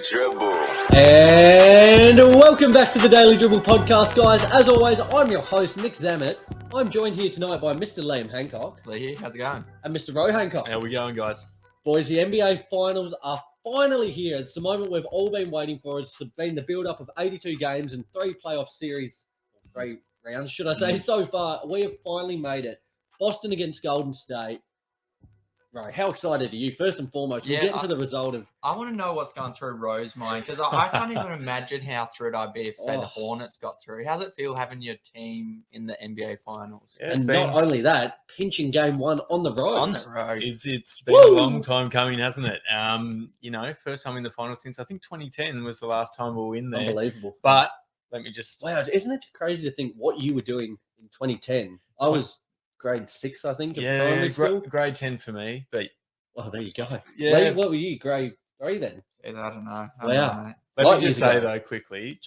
Dribble. And welcome back to the Daily Dribble podcast, guys. As always, I'm your host, Nick Zammit. I'm joined here tonight by Mr. Liam Hancock. Lee, how's it going? And Mr. Ro Hancock. How we going, guys? Boys, the NBA Finals are finally here. It's the moment we've all been waiting for. It's been the build-up of 82 games and 3 playoff series, 3 rounds, should I say, so far. We have finally made it. Boston against Golden State. Right, how excited are you? First and foremost, we'll get into the result of... I want to know what's going through Ro's mind, because I can't even imagine how thrilled I'd be if, say, the Hornets got through. How's it feel having your team in the NBA Finals? Yeah, and not only that, pinching game 1 on the road. On the road. It's been a long time coming, hasn't it? First time in the finals since, I think, 2010 was the last time we were in there. Unbelievable. But let me just... Wow, isn't it crazy to think what you were doing in 2010? I was... grade 6, I think, of primary school. Grade 10 for me, but... Oh, there you go. Yeah. Lee, what were you, grade 3 then? I don't know. Wow. Let me just say, though, quickly,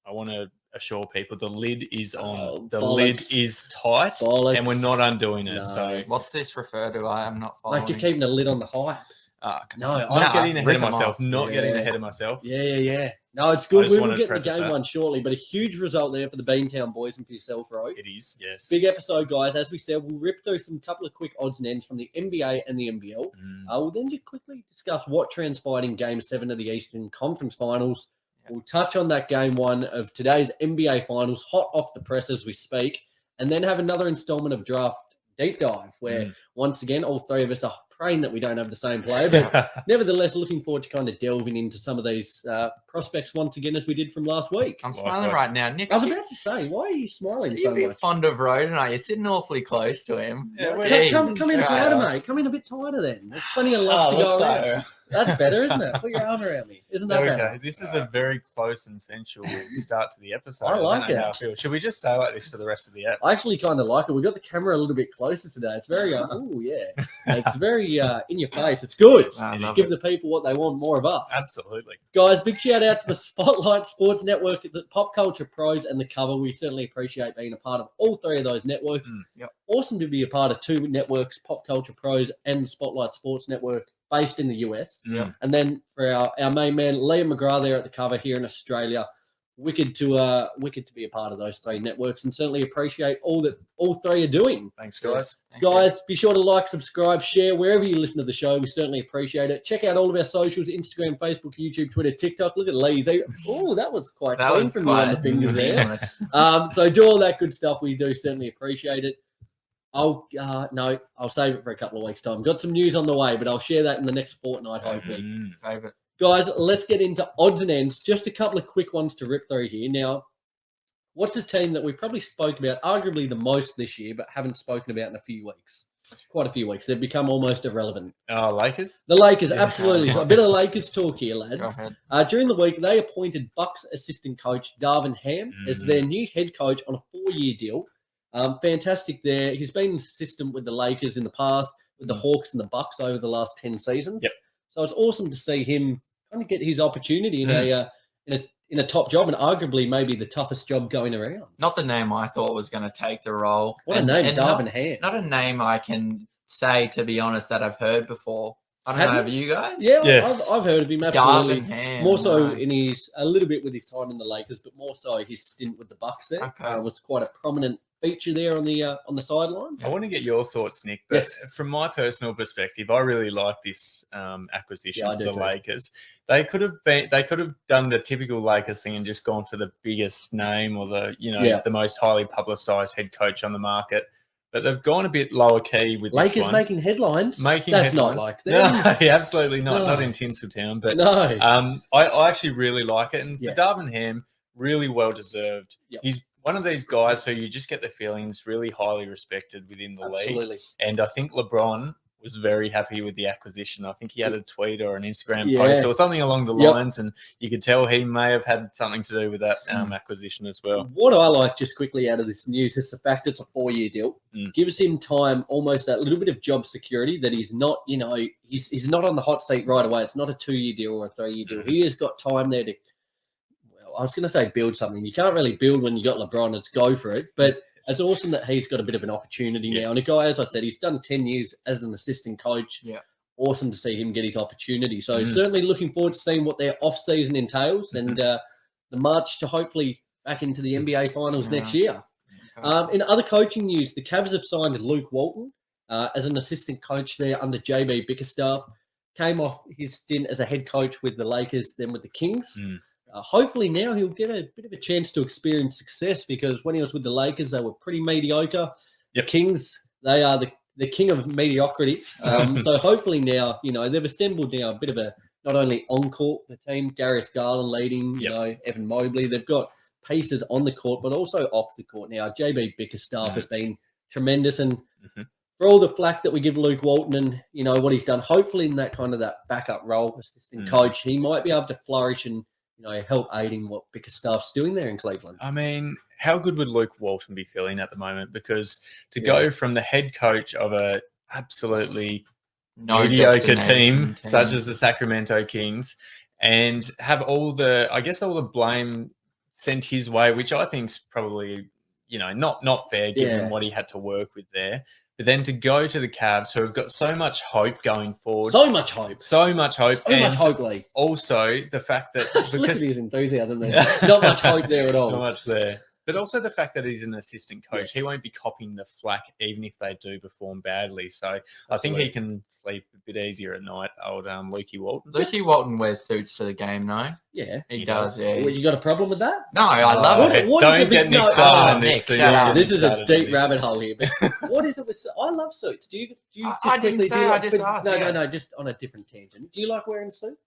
I want to assure people the lid is on. The lid is tight, and we're not undoing it. No. So what's this refer to? I am not following. Like you're keeping the lid on the hype. Not getting ahead of myself. Not getting ahead of myself. Yeah. No, it's good. We will get the game one shortly, but a huge result there for the Beantown boys and for yourself, Ro. It is, yes. Big episode, guys. As we said, we'll rip through some couple of quick odds and ends from the NBA and the NBL. We'll then just quickly discuss what transpired in Game 7 of the Eastern Conference Finals. We'll touch on that Game 1 of today's NBA Finals, hot off the press as we speak, and then have another installment of Draft Deep Dive, where once again, all three of us are praying that we don't have the same player, but nevertheless, looking forward to kind of delving into some of these prospects once again, as we did from last week. I'm smiling right now, Nick. I was about to say, why are you smiling so much? You're a bit fond of Road, aren't you? You're sitting awfully close to him. Yeah, come in tighter, mate. Come in a bit tighter then. There's plenty of love to go around. That's better, isn't it? Put your arm around me. Isn't that better? This is a very close and sensual start to the episode. I like it. Should we just stay like this for the rest of the app? I actually kind of like it. We got the camera a little bit closer today. It's very, it's very in your face. It's good. Give the people what they want, more of us. Absolutely. Guys, big shout out to the Spotlight Sports Network, the Pop Culture Pros, and the Cover. We certainly appreciate being a part of all 3 of those networks. Awesome to be a part of 2 networks, Pop Culture Pros and the Spotlight Sports Network, based in the US. And then for our main man, Liam McGrath there at the Cover here in Australia. Wicked to be a part of those 3 networks, and certainly appreciate all that all 3 are doing. Thanks, guys. Guys, be sure to like, subscribe, share wherever you listen to the show. We certainly appreciate it. Check out all of our socials: Instagram, Facebook, YouTube, Twitter, TikTok. Look at Lee's. Oh, that was quite clean from you on the fingers there. So do all that good stuff. We do certainly appreciate it. I'll save it for a couple of weeks' time. Got some news on the way, but I'll share that in the next fortnight, hopefully. Save it. Guys, let's get into odds and ends. Just a couple of quick ones to rip through here. Now, what's a team that we probably spoke about arguably the most this year, but haven't spoken about in a few weeks? Quite a few weeks. They've become almost irrelevant. Lakers? The Lakers, absolutely. So a bit of Lakers talk here, lads. During the week, they appointed Bucks assistant coach Darvin Ham as their new head coach on a 4-year deal. Fantastic there. He's been assistant with the Lakers in the past, with the Hawks and the Bucks over the last 10 seasons. So it's awesome to see him kind of get his opportunity in a top job, and arguably maybe the toughest job going around. Not the name I thought was going to take the role. What a name, Darvin Ham. Not a name I can say, to be honest, that I've heard before. I don't know, have you guys? Yeah. I've heard of him, absolutely. Darvin Ham, more so in a little bit with his time in the Lakers, but more so his stint with the Bucks there. Was quite a prominent feature there on the sideline. I want to get your thoughts, Nick, but from my personal perspective, I really like this acquisition for the Lakers. They could have done the typical Lakers thing and just gone for the biggest name or the most highly publicized head coach on the market. But they've gone a bit lower key with Lakers this one. Making headlines. That's not like that. No, absolutely not. Not in Tinseltown. But I actually really like it. And for Darvin Ham, really well deserved. He's one of these guys who you just get the feelings really highly respected within the league. And I think LeBron was very happy with the acquisition. I think he had a tweet or an Instagram post or something along the lines, and you could tell he may have had something to do with that acquisition as well. What I like just quickly out of this news is the fact it's a 4-year deal. Gives him time, almost that little bit of job security that he's not, he's not on the hot seat right away. It's not a 2-year deal or a 3-year deal. He has got time there to, I was going to say build something. You can't really build when you got LeBron. It's go for it. But it's awesome that he's got a bit of an opportunity now. And a guy, as I said, he's done 10 years as an assistant coach. awesome to see him get his opportunity. So certainly looking forward to seeing what their off-season entails and the march to hopefully back into the NBA Finals next year. In other coaching news, the Cavs have signed Luke Walton as an assistant coach there under JB Bickerstaff. Came off his stint as a head coach with the Lakers, then with the Kings. Hopefully now he'll get a bit of a chance to experience success because when he was with the Lakers, they were pretty mediocre. The Kings, they are the king of mediocrity. So hopefully now, they've assembled now a bit of a, not only on-court, the team, Darius Garland leading, Evan Mobley. They've got pieces on the court, but also off the court. Now, JB Bickerstaff has been tremendous. And for all the flack that we give Luke Walton and, what he's done, hopefully in that kind of that backup role, assistant coach, he might be able to flourish and, help aiding what Bickerstaff's doing there in Cleveland. I mean, how good would Luke Walton be feeling at the moment? Because to go from the head coach of a absolutely mediocre team such as the Sacramento Kings and have all the blame sent his way, which I think is probably, not fair given what he had to work with there. But then to go to the Cavs, who have got so much hope going forward. So much hope. Lee. Also, the fact that... Look at his enthusiasm there. Not much hope there at all. Not much there. But also the fact that he's an assistant coach. He won't be copying the flack even if they do perform badly. So I think he can sleep a bit easier at night, old Lukey Walton. Lukey Walton wears suits to the game, no? Yeah. He does, yeah. You got a problem with that? No, I love it. Don't get Nick started on this. This is a deep rabbit hole here. But what is it with... I love suits. Do you just I didn't say, I just asked. No, just on a different tangent. Do you like wearing a suit?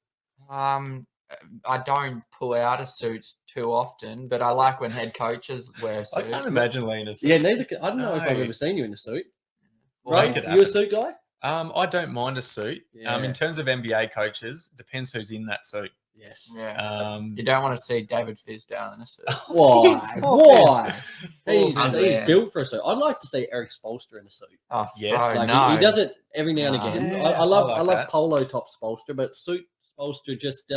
I don't pull out of suits too often, but I like when head coaches wear a suit. I can't imagine Lee in a suit. Yeah, neither. I don't know if I've ever seen you in a suit. Right? You a suit guy? I don't mind a suit. Yeah. In terms of NBA coaches, depends who's in that suit. Yes. Yeah. You don't want to see David Fizdale in a suit. Why? He's built for a suit. I'd like to see Eric Spoelstra in a suit. Oh, yes. No. He does it every now and again. Yeah, I love polo top Spoelstra, but suit Spoelstra just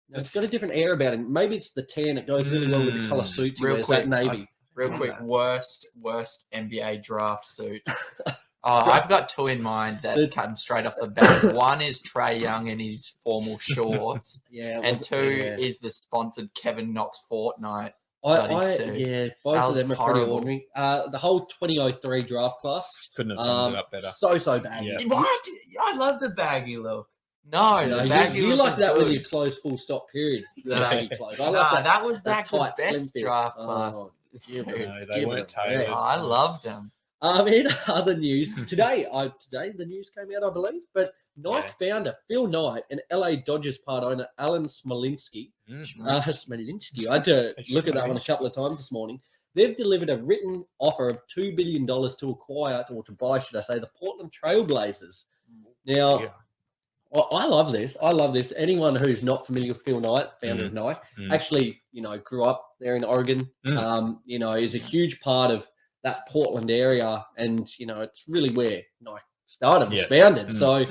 it's got a different air about him. Maybe it's the tan. It goes really well with the colour suits. Real quick, that navy. Real quick, worst NBA draft suit. I've got two in mind that come straight off the bat. One is Trae Young in his formal shorts. And two is the sponsored Kevin Knox Fortnite. Both of them are pretty ordinary. The whole 2003 draft class couldn't have summed it up better. So baggy. Yeah. What? I love the baggy look. No, you like that with your closed full stop period. The baggy clothes. I like that was the best draft class. They weren't tailored. I loved them. In other news, today the news came out, I believe, but Nike founder Phil Knight and LA Dodgers part owner Alan Smolinski, I had to look at that one a couple of times this morning. They've delivered a written offer of $2 billion to acquire, or to buy, should I say, the Portland Trail Blazers. Now, I love this. Anyone who's not familiar with Phil Knight, founder of Nike, actually, grew up there in Oregon, is a huge part of that Portland area. And, it's really where Nike started, was founded. So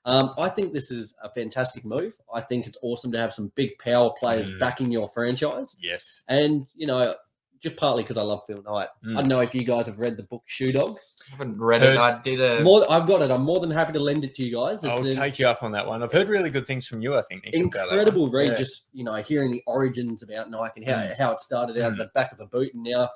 I think this is a fantastic move. I think it's awesome to have some big power players backing your franchise. Yes. And, just partly because I love Phil Knight. I don't know if you guys have read the book Shoe Dog. I haven't read it. I've got it. I'm more than happy to lend it to you guys. I'll take you up on that one. I've heard really good things from you, I think, Nick. Incredible read, just, hearing the origins about Nike and how it started out at the back of a boot, and now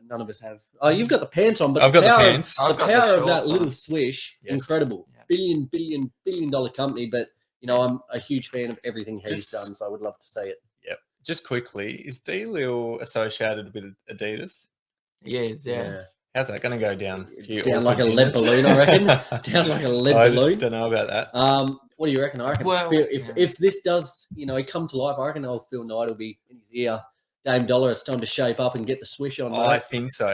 none of us have. Oh, you've got the pants on, but I've got the pants. The power of that little swish, incredible. $1 billion company, but, I'm a huge fan of everything he's done, so I would love to see it. Yep. Just quickly, is D-Lil associated with Adidas? Yes, yeah. How's that going to go down? Down like a lead balloon, I reckon. Down like a lead balloon. I don't know about that. What do you reckon? I reckon if this does, come to life, I reckon old Phil Knight will be in his ear. Dame Dollar, it's time to shape up and get the swish on. I think so.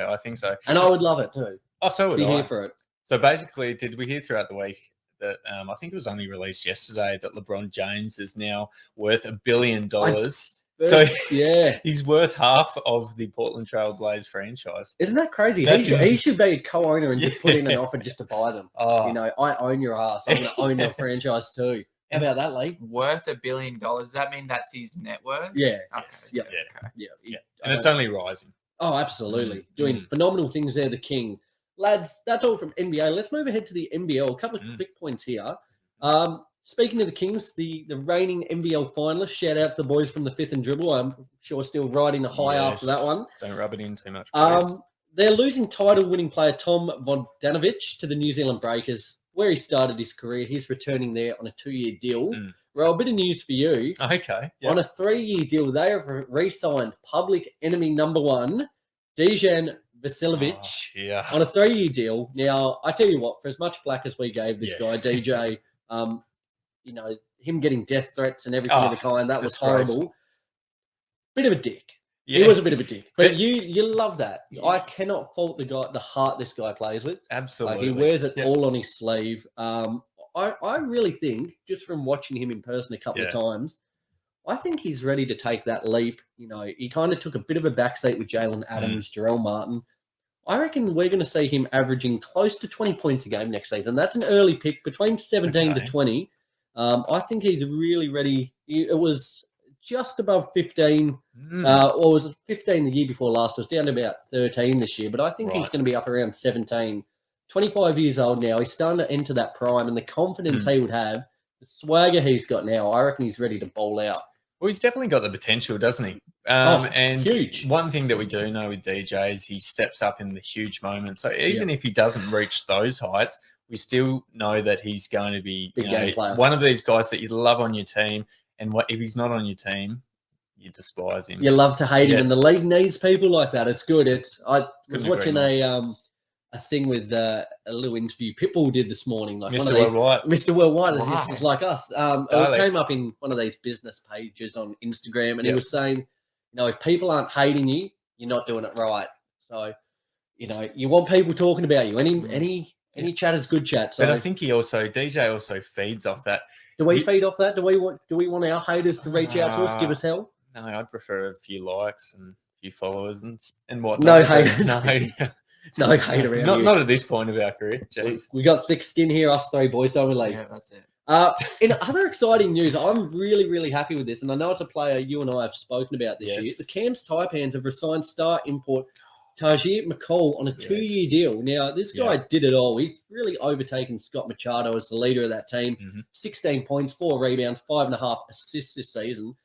And I would love it too. Oh, so would I. Be here for it. So basically, did we hear throughout the week that I think it was only released yesterday that LeBron James is now worth $1 billion? So he's worth half of the Portland Trail Blaze franchise. Isn't that crazy? He should be a co-owner and just put in an offer just to buy them. I own your ass. I'm going to own your franchise too. How about that, Lee? Worth $1 billion. Does that mean that's his net worth? Yeah. Okay. Yeah. And it's only rising. Oh, absolutely. Doing phenomenal things there, the king. Lads, that's all from NBA. Let's move ahead to the NBL. A couple of quick points here. Speaking of the Kings, the reigning NBL finalists, shout out to the boys from the 5th and Dribble. I'm sure still riding the high after that one. Don't rub it in too much, please. They're losing title-winning player Tom Vodanovic to the New Zealand Breakers, where he started his career. He's returning there on a 2-year deal. Well, a bit of news for you. Okay. Yep. On a 3-year deal, they have re-signed public enemy number 1, Dejan Vasiljevic, on a 3-year deal. Now, I tell you what, for as much flack as we gave this guy, DJ, him getting death threats and everything of the kind, that was horrible. Bit of a dick. Yeah. He was a bit of a dick. But you love that. Yeah. I cannot fault the heart this guy plays with. Absolutely. He wears it all on his sleeve. I really think, just from watching him in person a couple of times, I think he's ready to take that leap. He kind of took a bit of a backseat with Jalen Adams, Jarrell Martin. I reckon we're going to see him averaging close to 20 points a game next season. That's an early pick, between 17 to 20. I think he's really ready. It was just above 15. Or was it 15 the year before last? It was down to about 13 this year. But I think he's going to be up around 17. 25 years old now. He's starting to enter that prime. And the confidence he would have, the swagger he's got now, I reckon he's ready to bowl out. Well, he's definitely got the potential, doesn't he? And huge. One thing that we do know with DJ is he steps up in the huge moments. So even if he doesn't reach those heights, we still know that he's going to be one of these guys that you love on your team. And if he's not on your team, you despise him. You love to hate him. And the league needs people like that. It's good. I was watching a thing with a little interview Pitbull did this morning. Like Mr. Worldwide. Mr. Worldwide. It's like us. It came up in one of these business pages on Instagram, and he was saying, if people aren't hating you, you're not doing it right. So, you want people talking about you. Any chat is good chat. So. But I think DJ also feeds off that. Do we feed off that? Do we want our haters to reach out to us, give us hell? No, I'd prefer a few likes and a few followers and whatnot. No hate. No. No hate around here. Not at this point of our career. Jeez. We got thick skin here, us 3 boys, don't we, Lee? Yeah, that's it. In other exciting news, I'm really, really happy with this, and I know it's a player you and I have spoken about this year. The Cairns Taipans have resigned star import Tajir McCall on a 2-year deal. Now, this guy did it all. He's really overtaken Scott Machado as the leader of that team. 16 points, 4 rebounds, 5.5 assists this season.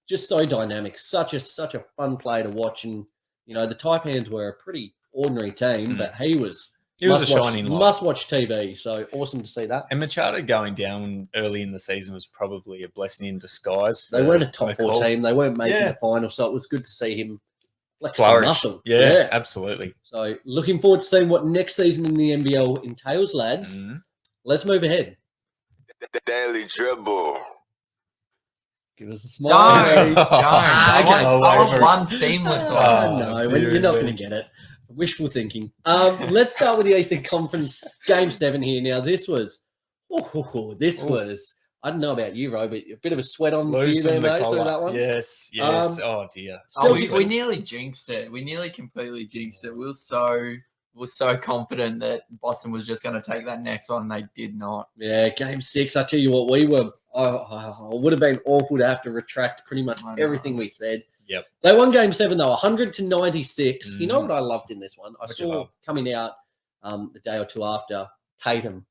Just so dynamic. Such a fun player to watch. And, the Taipans were a pretty ordinary team, but he was a shining light. Must-watch TV, so awesome to see that. And Machado going down early in the season was probably a blessing in disguise. They weren't a top 4 team. They weren't making the final, so it was good to see him flourish. Yeah, absolutely. So looking forward to seeing what next season in the NBL entails, lads. Let's move ahead. The Daily Dribble. Give us a smile. I want one seamless one. No, you're not going to get it. Wishful thinking. Let's start with the Eastern Conference Game 7 here. Now, this was, I don't know about you, Ro, but a bit of a sweat on you there, mate, through that one. Yes. Oh, dear. We nearly jinxed it. We nearly completely jinxed it. We were so confident that Boston was just going to take that next one, and they did not. Yeah, Game 6, I tell you what, we were, it would have been awful to have to retract pretty much everything we said. Yep. They won Game 7, though, 100-96. You know what I loved in this one? I saw coming out the day or two after, Tatum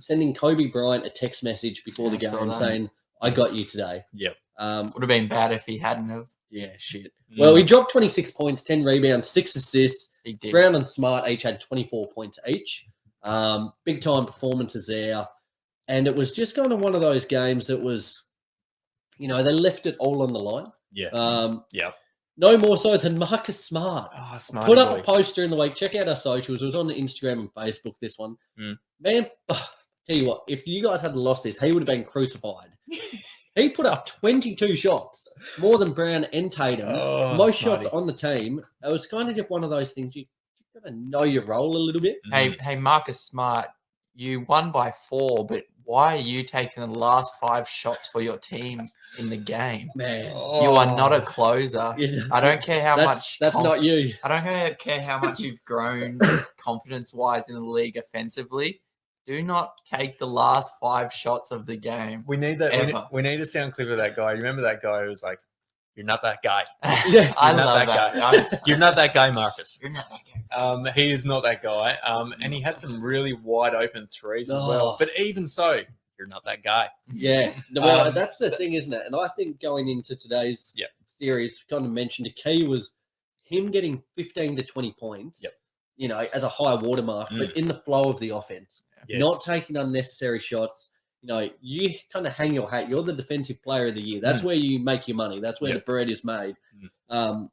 sending Kobe Bryant a text message before the game saying, I got you today. Yep. Would have been bad if he hadn't have. Yeah, shit. Well, he dropped 26 points, 10 rebounds, 6 assists. He did. Brown and Smart each had 24 points each. Big-time performances there. And it was just kind of one of those games that was, they left it all on the line. Yeah. No more so than Marcus Smart. Oh, Smart. Put up a post during the week. Check out our socials. It was on Instagram and Facebook, this one. Man, tell you what, if you guys hadn't lost this, he would have been crucified. He put up 22 shots, more than Brown and Tatum. Most shots on the team. It was kind of just one of those things. You got to know your role a little bit. Hey, Marcus Smart, you won by 4, but why are you taking the last 5 shots for your team in the game? Man, you are not a closer. Yeah. I don't care how much. That's not you. I don't care how much you've grown confidence-wise in the league offensively. Do not take the last 5 shots of the game. We need that. We need a sound clip of that guy. You remember that guy who was like, "You're not that guy." I love that guy. You're not that guy, Marcus. You're not that guy. He is not that guy. And he had some really wide open threes as well. But even so, you're not that guy. Yeah. Well, that's the thing, isn't it? And I think going into today's series, kind of mentioned the key was him getting 15 to 20 points, as a high watermark, but in the flow of the offense, not taking unnecessary shots. You kind of hang your hat. You're the defensive player of the year. That's where you make your money. That's where the bread is made. But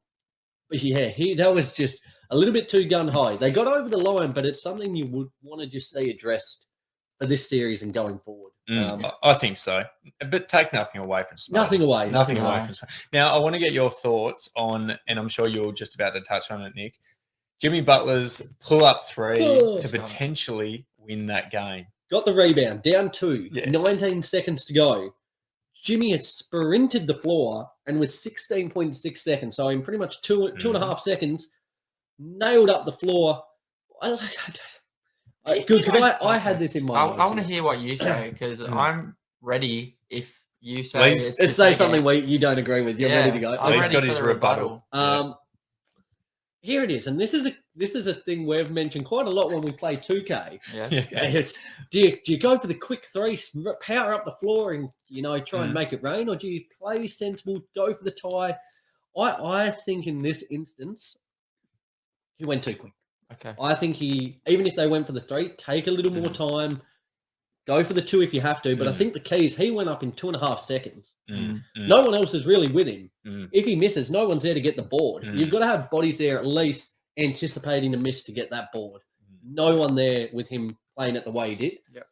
that was just a little bit too gun high. They got over the line, but it's something you would want to just see addressed for this series and going forward. I think so, but take nothing away from Smart. Nothing away from Smart. Now, I want to get your thoughts on, and I'm sure you're just about to touch on it, Nick, Jimmy Butler's pull-up three to potentially win that game. Got the rebound, down 2, 19 seconds to go. Jimmy has sprinted the floor, and with 16.6 seconds, so in pretty much two and a half seconds, nailed up the floor. I had this in mind. I want to hear what you say, because I'm ready if you say this. Let's say something you don't agree with. You're ready to go. He's got his rebuttal. Here it is, and this is a thing we've mentioned quite a lot when we play 2K. Yes. Do you go for the quick three, power up the floor, and try and make it rain, or do you play sensible, go for the tie? I think in this instance, he went too quick. Okay. I think even if they went for the 3, take a little more time. Go for the 2 if you have to, but I think the key is he went up in 2.5 seconds. No one else is really with him. If he misses, no one's there to get the board. You've got to have bodies there at least anticipating the miss to get that board. No one there with him playing it the way he did. Yep.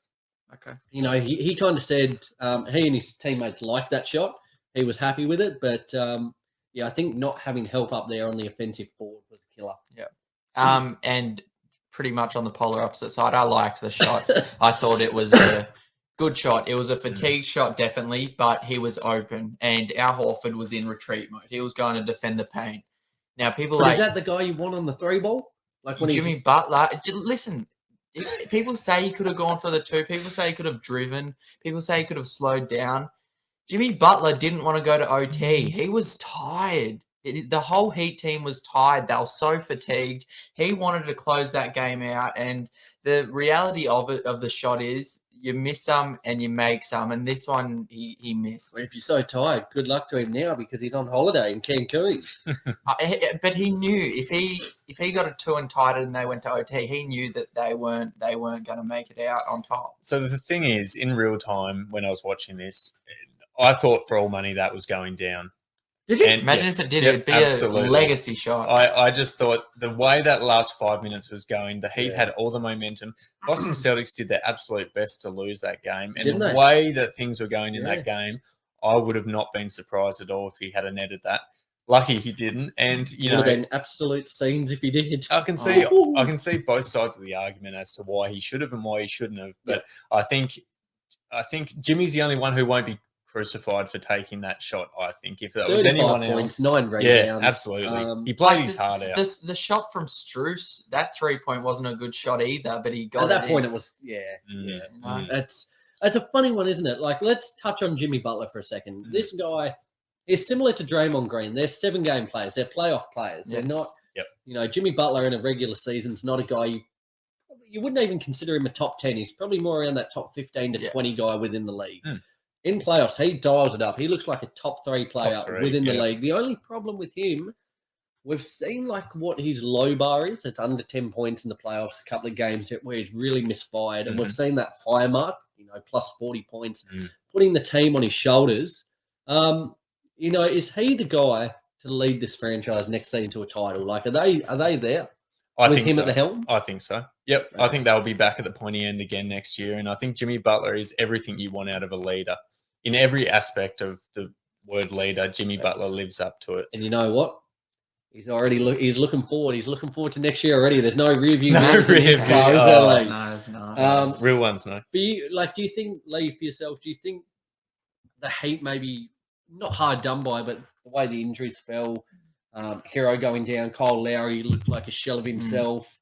Okay. He kind of said he and his teammates liked that shot. He was happy with it, but I think not having help up there on the offensive board was a killer. Yeah. And pretty much on the polar opposite side, I liked the shot. I thought it was a good shot. It was a fatigue shot, definitely, but he was open, and Al Horford was in retreat mode. He was going to defend the paint. Now, is that the guy you want on the 3 ball? Like when Jimmy Butler? Listen, people say he could have gone for the 2. People say he could have driven. People say he could have slowed down. Jimmy Butler didn't want to go to OT. He was tired. The whole Heat team was tired. They were so fatigued. He wanted to close that game out. And the reality of the shot is you miss some and you make some. And this one, he missed. Well, if you're so tired, good luck to him now because he's on holiday in Cancun. But he knew if he got a 2 and tied it and they went to OT, he knew that they weren't going to make it out on top. So the thing is, in real time, when I was watching this, I thought for all money that was going down. Imagine if it did, it'd be absolutely a legacy shot. I just thought the way that last 5 minutes was going, the Heat had all the momentum. Boston Celtics did their absolute best to lose that game. And the way that things were going in that game, I would have not been surprised at all if he had netted that. Lucky he didn't. And, would have been absolute scenes if he did. I can see both sides of the argument as to why he should have and why he shouldn't have. But I think Jimmy's the only one who won't be crucified for taking that shot. I think if it was anyone else, 9 rebounds. Yeah, absolutely. He played his heart out. The shot from Strus, that 3-point wasn't a good shot either, but he got at that point. It was It's a funny one, isn't it? Like, let's touch on Jimmy Butler for a second. This guy is similar to Draymond Green. They're 7-game players. They're playoff players. They're not. Jimmy Butler in a regular season is not a guy you wouldn't even consider him a top 10. He's probably more around that top 15 to 20 guy within the league. In playoffs, he dials it up. He looks like a top 3 player within the league. The only problem with him, we've seen like what his low bar is. It's under 10 points in the playoffs, a couple of games where he's really misfired. And we've seen that high mark, plus 40 points, putting the team on his shoulders. Is he the guy to lead this franchise next season to a title? Like, are they there? I think him so. At the helm? I think so. Yep. Right. I think they'll be back at the pointy end again next year. And I think Jimmy Butler is everything you want out of a leader. In every aspect of the word leader, Jimmy Butler lives up to it. And you know what? He's looking forward. He's looking forward to next year already. There's no rear view mirrors in his car, is there, Lee? No, it's not. Real ones, no. For you, do you think, Lee, for yourself, do you think the Heat maybe not hard done by, but the way the injuries fell, Hero going down, Kyle Lowry looked like a shell of himself,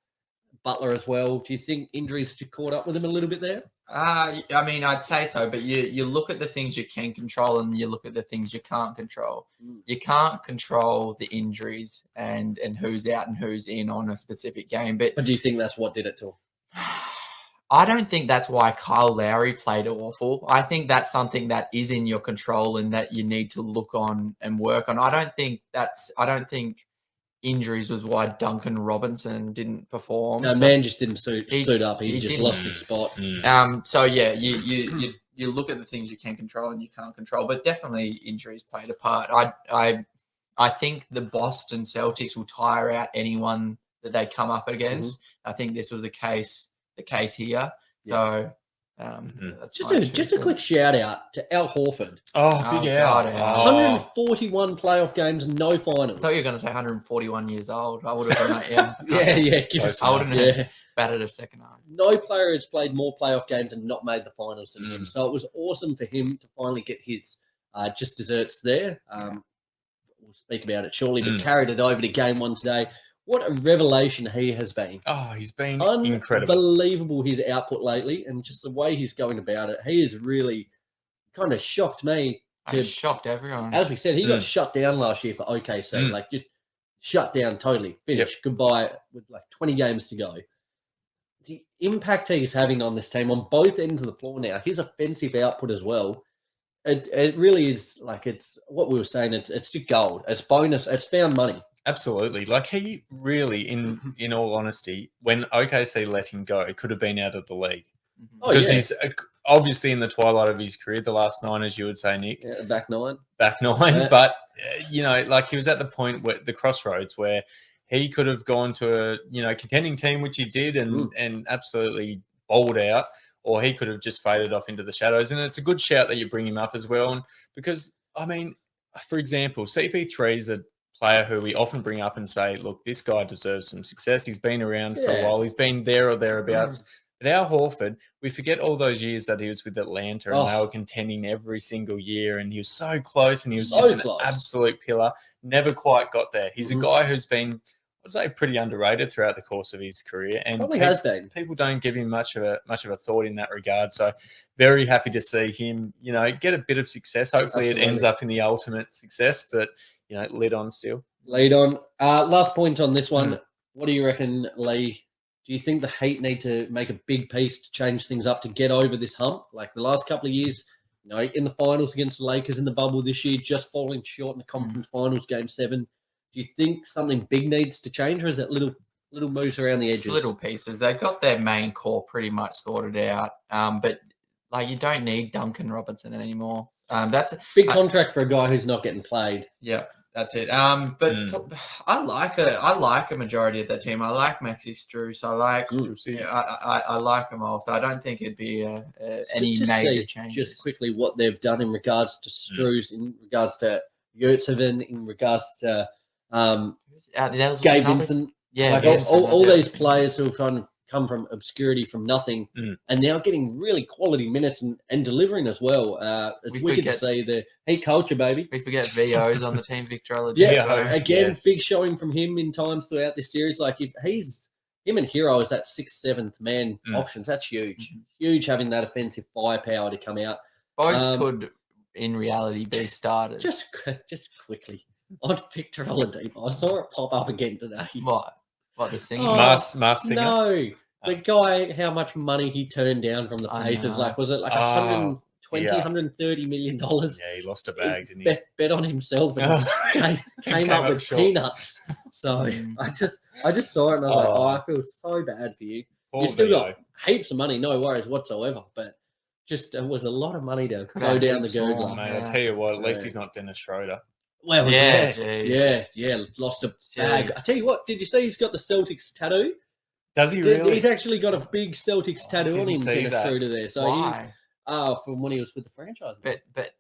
Butler as well. Do you think injuries caught up with him a little bit there? I'd say so, but you look at the things you can control and you look at the things you can't control. You can't control the injuries and who's out and who's in on a specific game. But do you think that's what did it to him? I don't think that's why Kyle Lowry played awful. I think that's something that is in your control and that you need to look on and work on. I don't think injuries was why Duncan Robinson didn't perform. No, man just didn't suit up. He just lost his spot. So yeah, you look at the things you can control and you can't control, but definitely injuries played a part. I think the Boston Celtics will tire out anyone that they come up against. I think this was the case here. So that's just a quick shout out to Al Horford. Oh, big Al. 141 playoff games, no finals. I thought you were going to say 141 years old. I would have done that. I wouldn't have batted a second arm. No player has played more playoff games and not made the finals than him. So it was awesome for him to finally get his just desserts there. We'll speak about it shortly, but carried it over to game 1 today. What a revelation he has been. Oh, he's been incredible. Unbelievable, his output lately, and just the way he's going about it. He has really kind of shocked me. Shocked everyone. As we said, he got shut down last year for OKC. Like, just shut down totally. Finished. Goodbye with like 20 games to go. The impact he's having on this team on both ends of the floor now, his offensive output as well, it really is like, it's what we were saying, it's just gold. It's bonus. It's found money. Absolutely. Like, he really, in all honesty, when OKC let him go, could have been out of the league. Because he's obviously in the twilight of his career, the last 9, as you would say, Nick. Yeah, back 9. Yeah. But, like, he was at the point where the crossroads where he could have gone to a, contending team, which he did, and absolutely bowled out, or he could have just faded off into the shadows. And it's a good shout that you bring him up as well. And because, I mean, for example, CP3 is a player who we often bring up and say, look, this guy deserves some success. He's been around for a while. He's been there or thereabouts. But Al Horford, we forget all those years that he was with Atlanta and they were contending every single year, and he was so close, and he was just an absolute pillar. Never quite got there. He's a guy who's been, I'd say, pretty underrated throughout the course of his career, and has been. People don't give him much of a thought in that regard. So very happy to see him, get a bit of success. Hopefully it ends up in the ultimate success, but lead on still. Lead on. Last point on this one. What do you reckon, Lee? Do you think the Heat need to make a big piece to change things up to get over this hump? Like the last couple of years, in the finals against the Lakers in the bubble this year, just falling short in the conference finals, game 7. Do you think something big needs to change, or is it little moves around the edges? It's little pieces. They've got their main core pretty much sorted out. But like, you don't need Duncan Robinson anymore. That's a big contract for a guy who's not getting played. Yeah, that's it. But I like a majority of that team. I like Maxi Strus. I like them all. So I don't think it'd be any major changes. Just quickly, what they've done in regards to Strus, in regards to Yurtseven, in regards to Gabe Vincent. Yeah, like all these players who have kind of come from obscurity, from nothing, and now getting really quality minutes and delivering as well. It's wicked to see the Heat culture, baby. We forget VO's on the team, Victor Oladipo. Yeah, again, big showing from him in times throughout this series. Like, if him and Hero is that 6th, 7th man options, that's huge. Huge having that offensive firepower to come out. Both could, in reality, be starters. Just quickly on Victor Oladipo, I saw it pop up again today. What, the singing? Mars singer? No. The guy, how much money he turned down from the Pacers. Like, was it like $120, $130 million? Yeah, he lost a bag, didn't he? Bet on himself and came up with peanuts. So I just saw it and I was like, I feel so bad for you. You still got heaps of money, no worries whatsoever, but just it was a lot of money to go down the gurgler. Mate, I tell you what, at least he's not Dennis Schroeder. Well, yeah, lost a bag. I tell you what, did you see he's got the Celtics tattoo? Does he really? He's actually got a big Celtics tattoo on him, Dennis Schroeder there. So why? From when he was with the franchise. But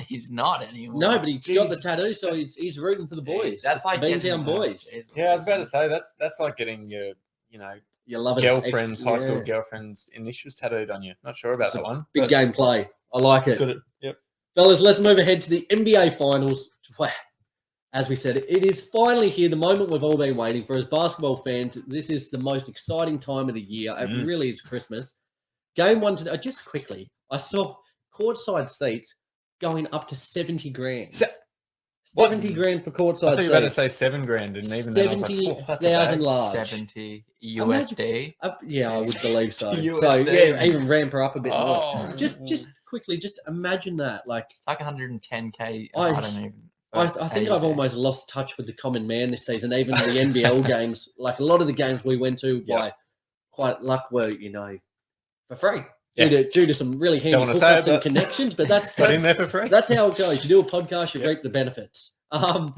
he's not anymore. No, but he's got the tattoo, so he's rooting for the boys. That's like Beantown boys. Yeah, I was about to say that's like getting your girlfriend's high school girlfriend's initials tattooed on you. Not sure about that one. Big game play. I like it. Got it. Yep. Fellas, let's move ahead to the NBA Finals. As we said, it is finally here, the moment we've all been waiting for. As basketball fans, this is the most exciting time of the year. It really is Christmas. Game 1 today, just quickly, I saw courtside seats going up to 70 grand. 70 grand for courtside I thought you were about to seats. say 7 grand, and even then I was like, that's a 70,000 bag. large. 70 USD. Yeah, I would believe so. USD. So yeah, even ramp her up a bit more. Oh. Just quickly, just imagine that. Like It's like 110K. I don't even. I think I've almost lost touch with the common man this season. Even the NBL games, like a lot of the games we went to by quite luck were, for free. Due to some really handy hookups and connections, but that's in there for free. That's how it goes. You do a podcast, you reap the benefits. But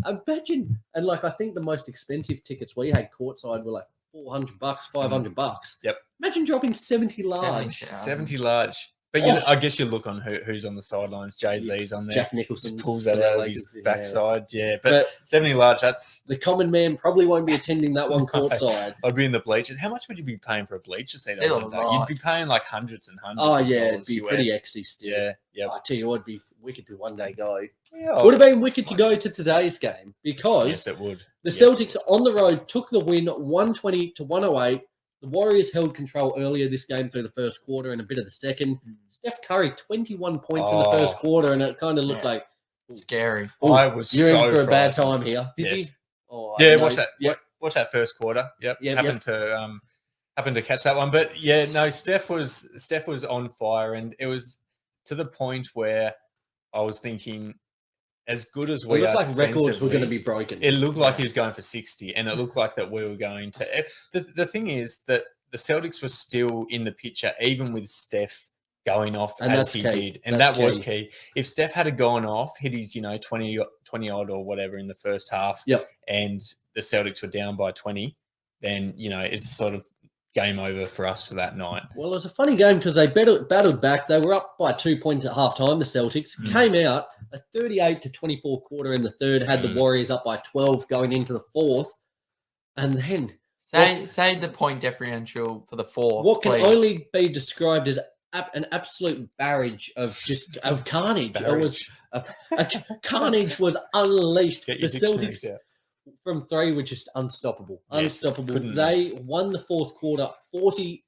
imagine, and like I think the most expensive tickets we had courtside were like $400, $500. Yep. Imagine dropping 70 large. 70 large. But I guess you look on who's on the sidelines. Jay-Z's on there. Jack Nicholson just pulls that out of his backside. Yeah, but 70 large, that's... The common man probably won't be attending that one courtside. I'd be in the bleachers. How much would you be paying for a bleacher seat? You'd be paying like hundreds and hundreds of yeah, dollars it'd be US. pretty exy still. Yeah. I tell you what, it'd be wicked to one day go. Yeah, would have been wicked to go to today's game because yes, it would. The Celtics on the road took the win 120-108. The Warriors held control earlier this game through the first quarter and a bit of the second. Steph Curry, 21 points in the first quarter, and it kind of looked like scary. I was you're so in for a bad frightened. time here. Did you? Oh, watch that. Yep. Watch that first quarter. Yep. Happened to catch that one, but no. Steph was on fire, and it was to the point where I was thinking, as good as we it looked are, like records were going to be broken. It looked like he was going for 60, and it looked like that we were going to. The thing is that the Celtics were still in the picture, even with Steph going off as he did, and that was key. If Steph had gone off, hit his 20 odd or whatever in the first half, and the Celtics were down by 20, then it's sort of game over for us for that night. Well, it was a funny game because they battled back. They were up by 2 points at halftime. The Celtics came out a 38-24 quarter in the third, had the Warriors up by 12 going into the fourth, and then say the point differential for the fourth. What can only be described as an absolute barrage of carnage. It was carnage was unleashed. The Celtics from three were just unstoppable. Unstoppable. They won the fourth quarter 40-16.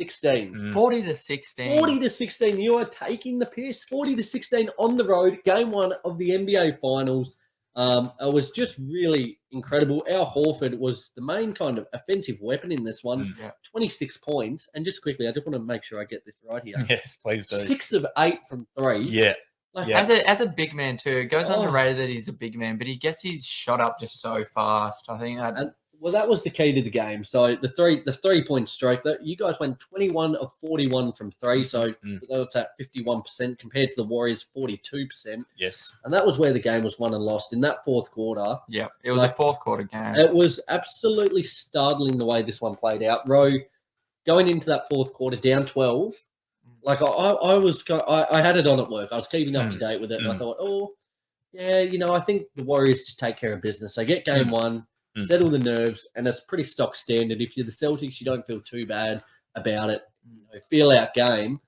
40-16. 40-16. You are taking the piss. 40-16 on the road. Game one of the NBA Finals. It was just really incredible. Al Horford was the main kind of offensive weapon in this one. 26 points. And just quickly, I just want to make sure I get this right here. Yes, please do. 6 of 8 from 3. Yeah. As a big man too, it goes underrated that he's a big man, but he gets his shot up just so fast. I think that. Well, that was the key to the game. So the 3-point stroke, that you guys went 21 of 41 from 3, so that's at 51% compared to the Warriors 42%. Yes, and that was where the game was won and lost in that fourth quarter. Yeah, it was a fourth quarter game. It was absolutely startling the way this one played out. Rowe going into that fourth quarter down 12. Like I had it on at work. I was keeping up to date with it, and I thought, I think the Warriors just take care of business. They get game one. Settle the nerves, and it's pretty stock standard. If you're the Celtics, you don't feel too bad about it. Feel out game.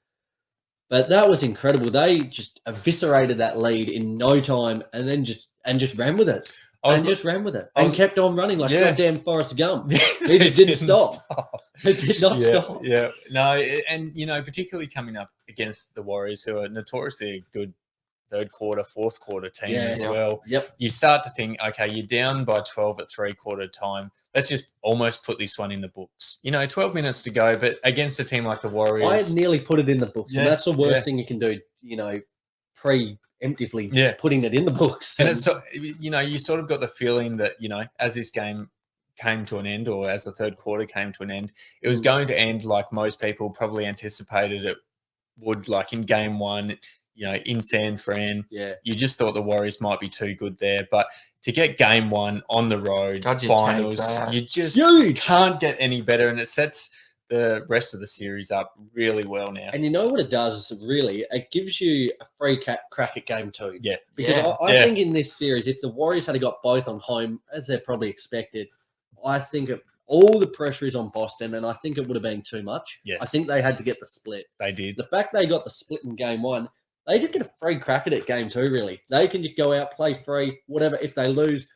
But that was incredible. They just eviscerated that lead in no time, and then just ran with it. And kept on running like goddamn Forrest Gump. He just didn't stop. It did not stop. Yeah, no, and particularly coming up against the Warriors, who are notoriously a good third quarter, fourth quarter team as well. Yep. You start to think, okay, you're down by 12 at 3/4 time. Let's just almost put this one in the books. 12 minutes to go, but against a team like the Warriors. I had nearly put it in the books, and that's the worst thing you can do, preemptively putting it in the books. And it's, you sort of got the feeling that, as this game came to an end, or as the third quarter came to an end, it was going to end like most people probably anticipated it would, like in game one, in San Fran. Yeah. You just thought the Warriors might be too good there. But to get game one on the road, finals, you just can't get any better. And it sets the rest of the series up really well now. And you know what it does is really, it gives you a free crack at game two. Yeah. Because I think in this series, if the Warriors had got both on home, as they're probably expected, I think all the pressure is on Boston, and I think it would have been too much. Yes. I think they had to get the split. They did. The fact they got the split in game one, they just get a free crack at it game two, really. They can just go out, play free, whatever. If they lose,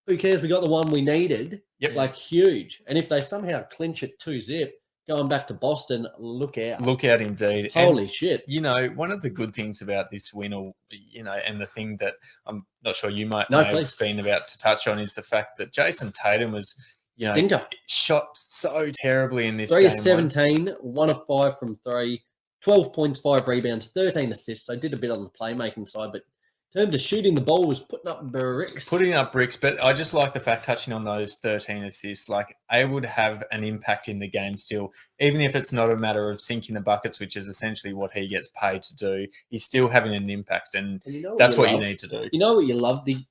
who cares? We got the one we needed. Yep. Like, huge. And if they somehow clinch it 2-0, going back to Boston, look out. Look out indeed. Holy shit. You know, one of the good things about this win, or, you know, and the thing that I'm not sure you might have been about to touch on is the fact that Jason Tatum was, you know, Stinker. Shot so terribly in this 3 game. of 17, 1 of 5 from 3, 12 points, 5 rebounds, 13 assists. So did a bit on the playmaking side, but in terms of shooting the ball, was putting up bricks. But I just like the fact, touching on those 13 assists, like, able to have an impact in the game still, even if it's not a matter of sinking the buckets, which is essentially what he gets paid to do. He's still having an impact, and you know that's what you need to do. You know what you love? You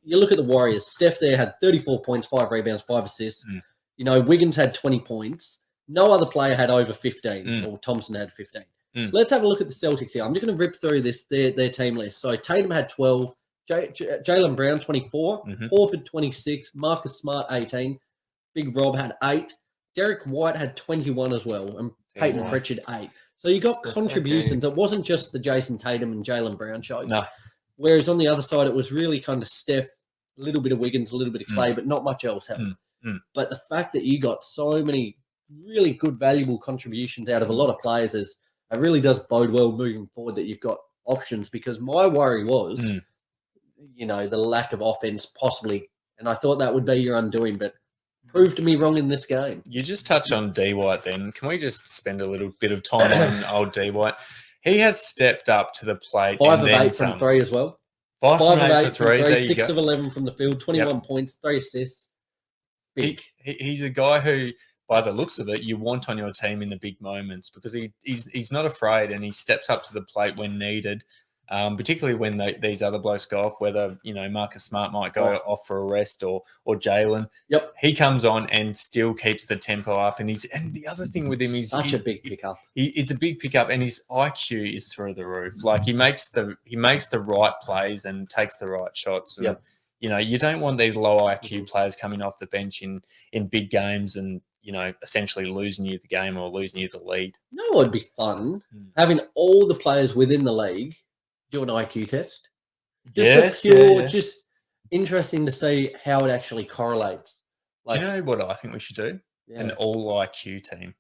look at the Warriors. Steph there had 34 points, 5 rebounds, 5 assists. You know, Wiggins had 20 points. No other player had over 15, or Thompson had 15. Let's have a look at the Celtics here. I'm just going to rip through their team list. So Tatum had 12, Jaylen Brown 24, Horford 26, Marcus Smart 18, Big Rob had 8, Derek White had 21 as well, and Peyton Pritchard 8. So you got contributions. It wasn't just the Jason Tatum and Jaylen Brown show. No. Whereas on the other side, it was really kind of Steph, a little bit of Wiggins, a little bit of Clay, but not much else happened. But the fact that you got so many really good, valuable contributions out of a lot of players it really does bode well moving forward that you've got options, because my worry was, you know, the lack of offense possibly, and I thought that would be your undoing, but proved to me wrong in this game. You just touch on D. White then. Can we just spend a little bit of time on old D. White? He has stepped up to the plate. 5 of 8 from 3 as well. 5 of 8 for 3. There 6 of 11 from the field, 21 points, 3 assists. Big. He's a guy who, by the looks of it, you want on your team in the big moments, because he's not afraid, and he steps up to the plate when needed, particularly when these other blokes go off, whether, you know, Marcus Smart might go off for a rest, or Jaylen. Yep. He comes on and still keeps the tempo up, and the other thing with him is such a big pickup. It's a big pickup, and his IQ is through the roof. Like, he makes the right plays and takes the right shots. And, you know, you don't want these low IQ players coming off the bench in big games and, you know, essentially losing you the game or losing you the lead. You know what would be fun? Having all the players within the league do an IQ test. Just interesting to see how it actually correlates. Like, do you know what I think we should do? Yeah. An all IQ team.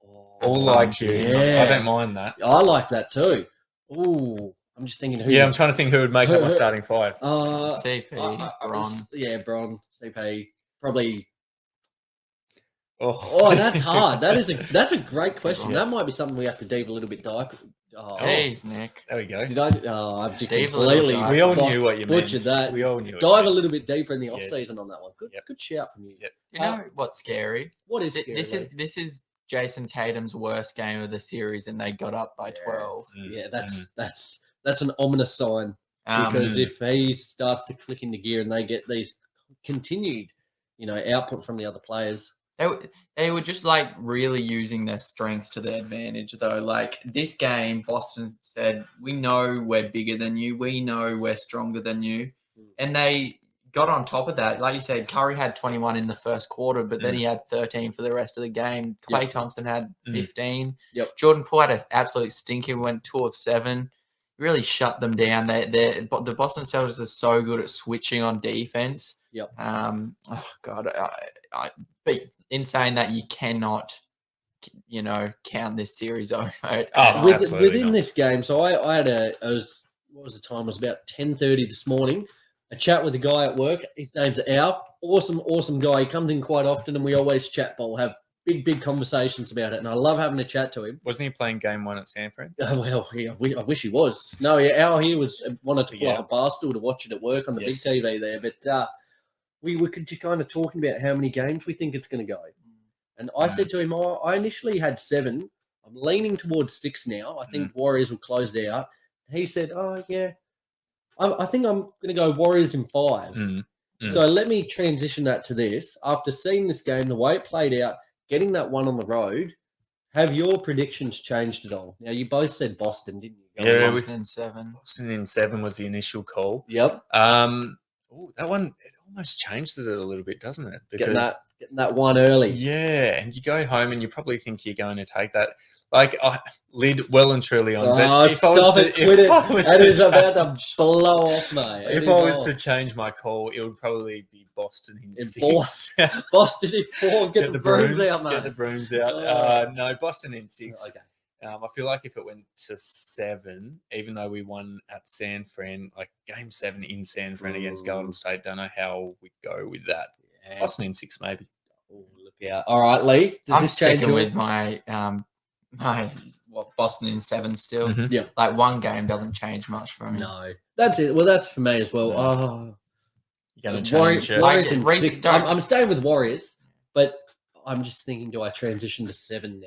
All IQ. Yeah. I don't mind that. I like that too. Ooh. I'm just thinking who. Yeah, I'm trying to think who would make up my starting 5. CP, Bron. Bron, CP, probably. Oh, that's hard. That's a great question. That might be something we have to dive a little bit deeper. Jeez, Nick. There we go. Did I? I've just completely. We all knew what you butchered that. We all knew. Dive a little bit deeper in the off season on that one. Good shout from you. Yep. You know what's scary? What is scary? This is Jason Tatum's worst game of the series, and they got up by 12. Yeah, that's an ominous sign, because if he starts to click into gear and they get these continued, you know, output from the other players. They were just like really using their strengths to their advantage, though. Like this game, Boston said, "We know we're bigger than you. We know we're stronger than you," and they got on top of that. Like you said, Curry had 21 in the first quarter, but then he had 13 for the rest of the game. Klay Thompson had 15. Jordan Poole had an absolute stinker. Went 2 of 7. Really shut them down. The Boston Celtics are so good at switching on defense. But in saying that, you cannot, you know, count this series over. Within this game, so I had what was the time? It was about 10:30 this morning. A chat with a guy at work. His name's Al. Awesome guy. He comes in quite often, and we always chat. But we'll have big conversations about it, and I love having a chat to him. Wasn't he playing game 1 at Sanford? Well, yeah, I wish he was. No, Al here wanted to pull up a bar stool to watch it at work on the big TV there, but we were just kind of talking about how many games we think it's going to go. And I said to him, I initially had 7. I'm leaning towards 6 now. I think Warriors will close it out. He said, I think I'm going to go Warriors in 5. So let me transition that to this. After seeing this game, the way it played out, getting that one on the road, have your predictions changed at all? Now, you both said Boston, didn't you? Yeah, Boston in 7. Boston in 7 was the initial call. Yep. That one, it almost changes it a little bit, doesn't it? Because getting that one early. Yeah, and you go home and you probably think you're going to take that. Like, lid well and truly on. But if stop it, quit it. That is about to blow off, mate. If I was to change my call, it would probably be Boston in 6. Boston in 4. Get the brooms out, mate. Get the brooms out. No, Boston in 6. Okay. I feel like if it went to 7, even though we won at San Fran, like Game 7 in San Fran against Golden State, don't know how we go with that. Yeah. Boston in 6, maybe. Oh, look out! All right, Lee. I'm sticking with my Boston in 7 still. Mm-hmm. Yeah, like one game doesn't change much for me. No, that's it. Well, that's for me as well. No. You're going to change it. Warriors in 6. I'm staying with Warriors, but I'm just thinking, do I transition to 7 now?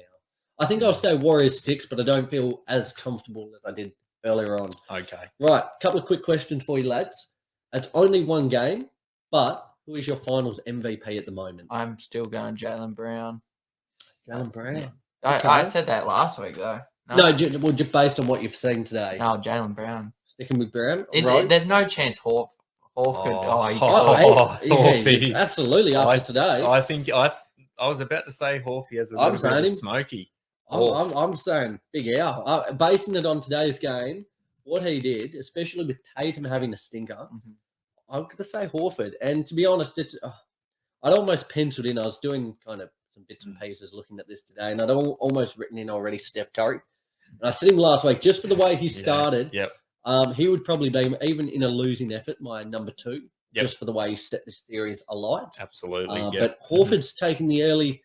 I think I'll stay Warriors 6, but I don't feel as comfortable as I did earlier on. Okay. Right, a couple of quick questions for you, lads. It's only one game, but who is your finals MVP at the moment? I'm still going Jaylen Brown. Jaylen Brown? Yeah. I said that last week, though. No, just based on what you've seen today. No, Jaylen Brown. Sticking with Brown? There's no chance Horf could... Horfy. Absolutely, after today. I think I was about to say Horfy as a little bit of smoky. I'm saying Big Al. Basing it on today's game, what he did, especially with Tatum having a stinker, I'm going to say Horford. And to be honest, I'd almost penciled in. I was doing kind of some bits and pieces looking at this today, and I'd almost written in already Steph Curry. And I said him last week, just for the way he started, he would probably be, even in a losing effort, my number 2, just for the way he set this series alight. Absolutely. But Horford's taking the early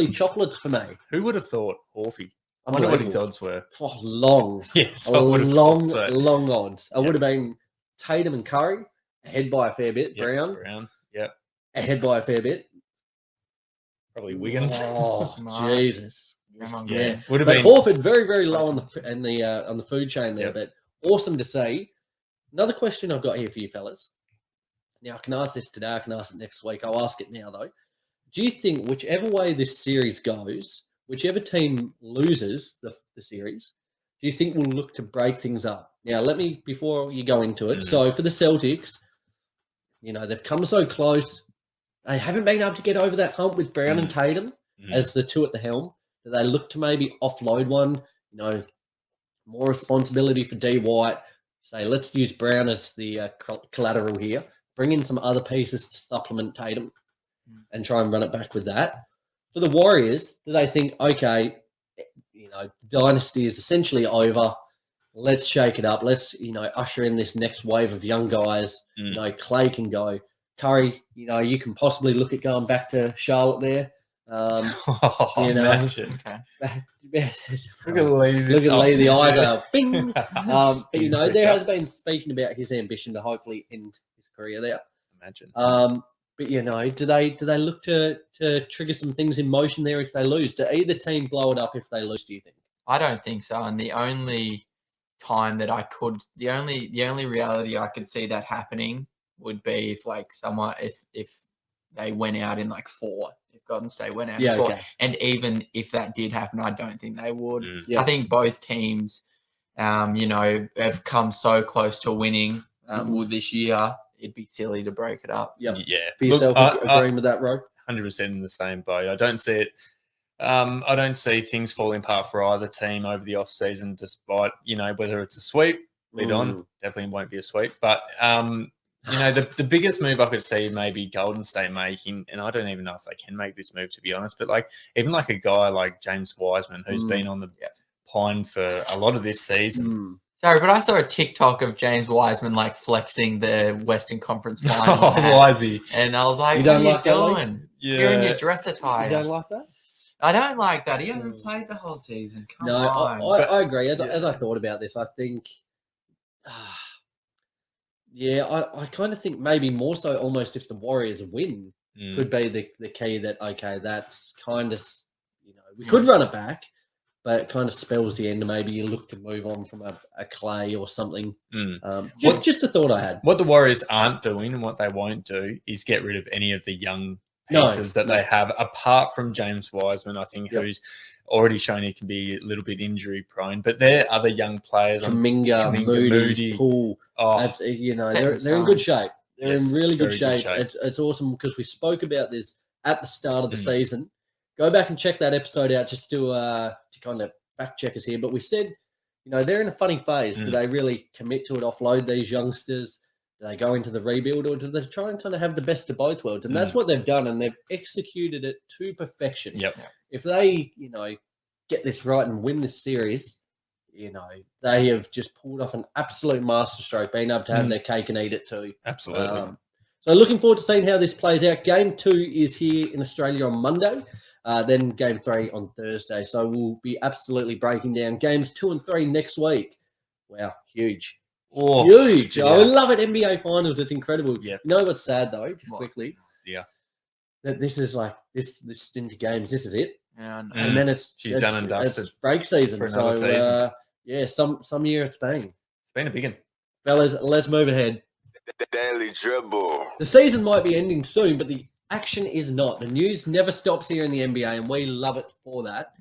chocolates for me. Who would have thought Horfy? I wonder what his odds were. Long. Yes, long odds. I would have been Tatum and Curry, ahead by a fair bit. Brown. Ahead by a fair bit. Probably Wiggins. Oh, Jesus. Yeah. Would have been Horford very, very low on the food chain there, but awesome to see. Another question I've got here for you fellas. Now, I can ask this today. I can ask it next week. I'll ask it now, though. Do you think whichever way this series goes, whichever team loses the series, do you think we'll look to break things up? Now, before you go into it, so for the Celtics, they've come so close. They haven't been able to get over that hump with Brown and Tatum as the 2 at the helm. Do they look to maybe offload one, more responsibility for D. White? Say, let's use Brown as the collateral here. Bring in some other pieces to supplement Tatum and try and run it back with that. For the Warriors, do they think, okay, the dynasty is essentially over. Let's shake it up. Let's, usher in this next wave of young guys. Clay can go. Curry, you can possibly look at going back to Charlotte there. Imagine. Okay. Look at Lee, the eyes are bing. But there has been speaking about his ambition to hopefully end his career there. Imagine. But do they look to trigger some things in motion there if they lose? Do either team blow it up if they lose? Do you think? I don't think so. And the only time that the only reality I could see that happening would be if they went out in 4. If Golden State went out in 4. Okay. And even if that did happen, I don't think they would. I think both teams, have come so close to winning this year. It'd be silly to break it up. Yeah. For yourself, agreeing with that, Ro? 100% in the same boat. I don't see it. I don't see things falling apart for either team over the off season, despite whether it's a sweep. Lead on, definitely won't be a sweep. But the biggest move I could see maybe Golden State making, and I don't even know if they can make this move to be honest. But even a guy like James Wiseman, who's been on the pine for a lot of this season. Sorry, but I saw a TikTok of James Wiseman flexing the Western Conference final. Why is he? And I was like, you don't what like are you doing? You're in your dress attire. You don't like that? I don't like that. He hasn't played the whole season. Come on. I agree. As I thought about this, I think, I kind of think maybe more so almost if the Warriors win could be the key that, okay, that's kind of, we could run it back. But it kind of spells the end. Maybe you look to move on from a Clay or something. Just a thought I had. What the Warriors aren't doing and what they won't do is get rid of any of the young pieces that they have, apart from James Wiseman, I think, who's already shown he can be a little bit injury prone. But there are other young players. Kuminga, Moody, Poole. They're in good shape. They're in really good shape. It's awesome because we spoke about this at the start of the season. Go back and check that episode out just to kind of fact check us here. But we said, they're in a funny phase. Do they really commit to it, offload these youngsters? Do they go into the rebuild, or do they try and kind of have the best of both worlds? And that's what they've done, and they've executed it to perfection. Yep. If they, get this right and win this series, they have just pulled off an absolute masterstroke, being able to have their cake and eat it too. Absolutely. So looking forward to seeing how this plays out. Game 2 is here in Australia on Monday, then Game 3 on Thursday. So we'll be absolutely breaking down Games 2 and 3 next week. Wow, huge. Oh, huge. yeah. I love it. NBA Finals. It's incredible. Yep. You know what's sad, though, just quickly? Yeah. That this is like, this into games, this is it. Yeah, and then she's done and dusted. It's break season. For another season. Some year it's been. It's been a big one. Fellas, let's move ahead. The Daily Dribble. The season might be ending soon, but the action is not. The news never stops here in the NBA, and we love it for that.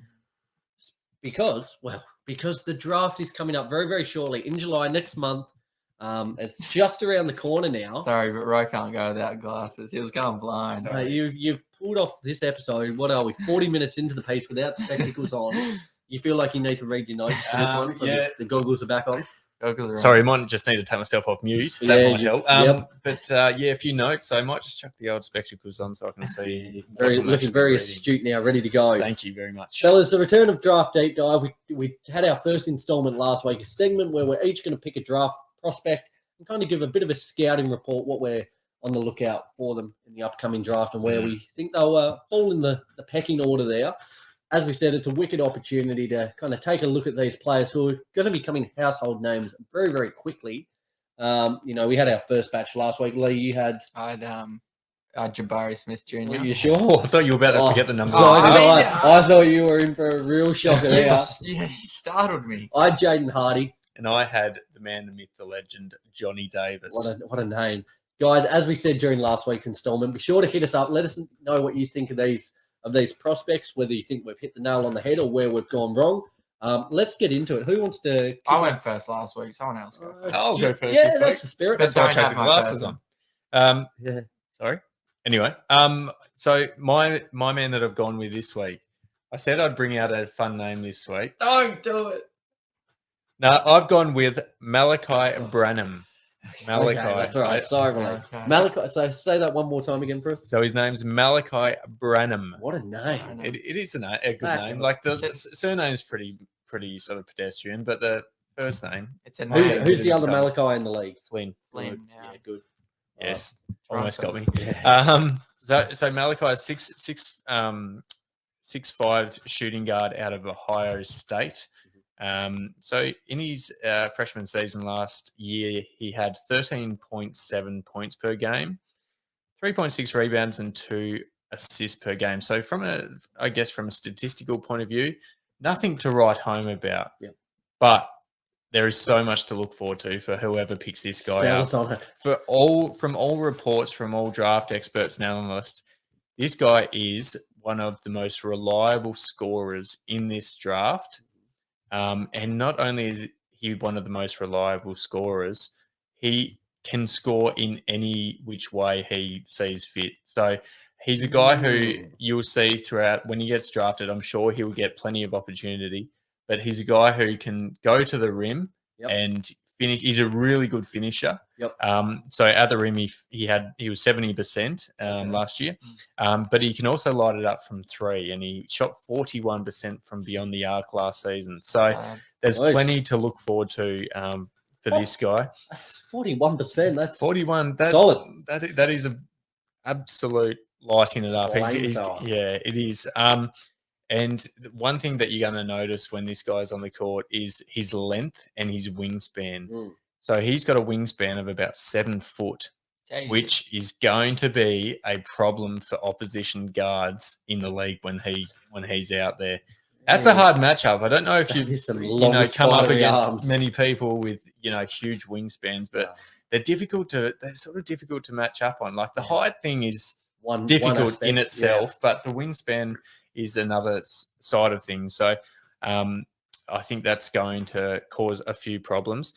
Because the draft is coming up very, very shortly in July next month. It's just around the corner now. Sorry, but Roy can't go without glasses. He was going blind. So you've pulled off this episode. What are we? 40 minutes into the piece without spectacles on. You feel like you need to read your notes for this one, so the goggles are back on. Sorry, I might just need to take myself off mute. That might help. But a few notes. I might just chuck the old spectacles on so I can see. Looking very astute now, ready to go. Thank you very much. Fellas, the return of Draft Deep Dive. We had our first installment last week, a segment where we're each going to pick a draft prospect and kind of give a bit of a scouting report, what we're on the lookout for them in the upcoming draft and where we think they'll fall in the pecking order there. As we said, it's a wicked opportunity to kind of take a look at these players who are going to be becoming household names very, very quickly. We had our first batch last week. Lee, you had... I had Jabari Smith Jr. Are you sure? Oh, I thought you were about to forget the number. I thought you were in for a real shocker there. Yeah, he startled me. I had Jaden Hardy. And I had the man, the myth, the legend, Johnny Davis. What a name. Guys, as we said during last week's installment, be sure to hit us up. Let us know what you think of these prospects, whether you think we've hit the nail on the head or where we've gone wrong. Let's get into it. Who wants to... I went first last week. Someone else go first. I'll go first. Yeah, that's the spirit. That's why I chucked the glasses on. Yeah. Sorry. Anyway, so my man that I've gone with this week, I said I'd bring out a fun name this week. Don't do it. No, I've gone with Malachi Branham. Malachi. Okay, that's all right. Sorry, Malachi. Malachi. So say that one more time again for us. So his name's Malachi Branham. What a name! It is a good name. Like the surname's pretty sort of pedestrian, but the first name. It's a name. Who's the other Malachi in the league? Flynn. Yeah, good. Yes, almost got me. Yeah. So Malachi is 6'5" shooting guard out of Ohio State. So in his freshman season last year, he had 13.7 points per game, 3.6 rebounds, and 2 assists per game. So from a statistical point of view, nothing to write home about. Yep. But there is so much to look forward to for whoever picks this guy up. On it. From all reports, from all draft experts and analysts, this guy is one of the most reliable scorers in this draft. And not only is he one of the most reliable scorers, he can score in any which way he sees fit. So he's a guy who you'll see throughout when he gets drafted. I'm sure he'll get plenty of opportunity, but he's a guy who can go to the rim and finish. He's a really good finisher. So at the rim, he was 70% last year, but he can also light it up from 3, and he shot 41% from beyond the arc last season. So there's plenty to look forward to for this guy. 41%. That's 41. Solid. That is an absolute lighting it up. Yeah, it is. And one thing that you're going to notice when this guy's on the court is his length and his wingspan. So he's got a wingspan of about 7 foot, which is going to be a problem for opposition guards in the league when he's out there. That's a hard matchup. I don't know if you've come up against many people with huge wingspans, but they're sort of difficult to match up on. Like the height thing is difficult in itself, but the wingspan is another side of things. So I think that's going to cause a few problems.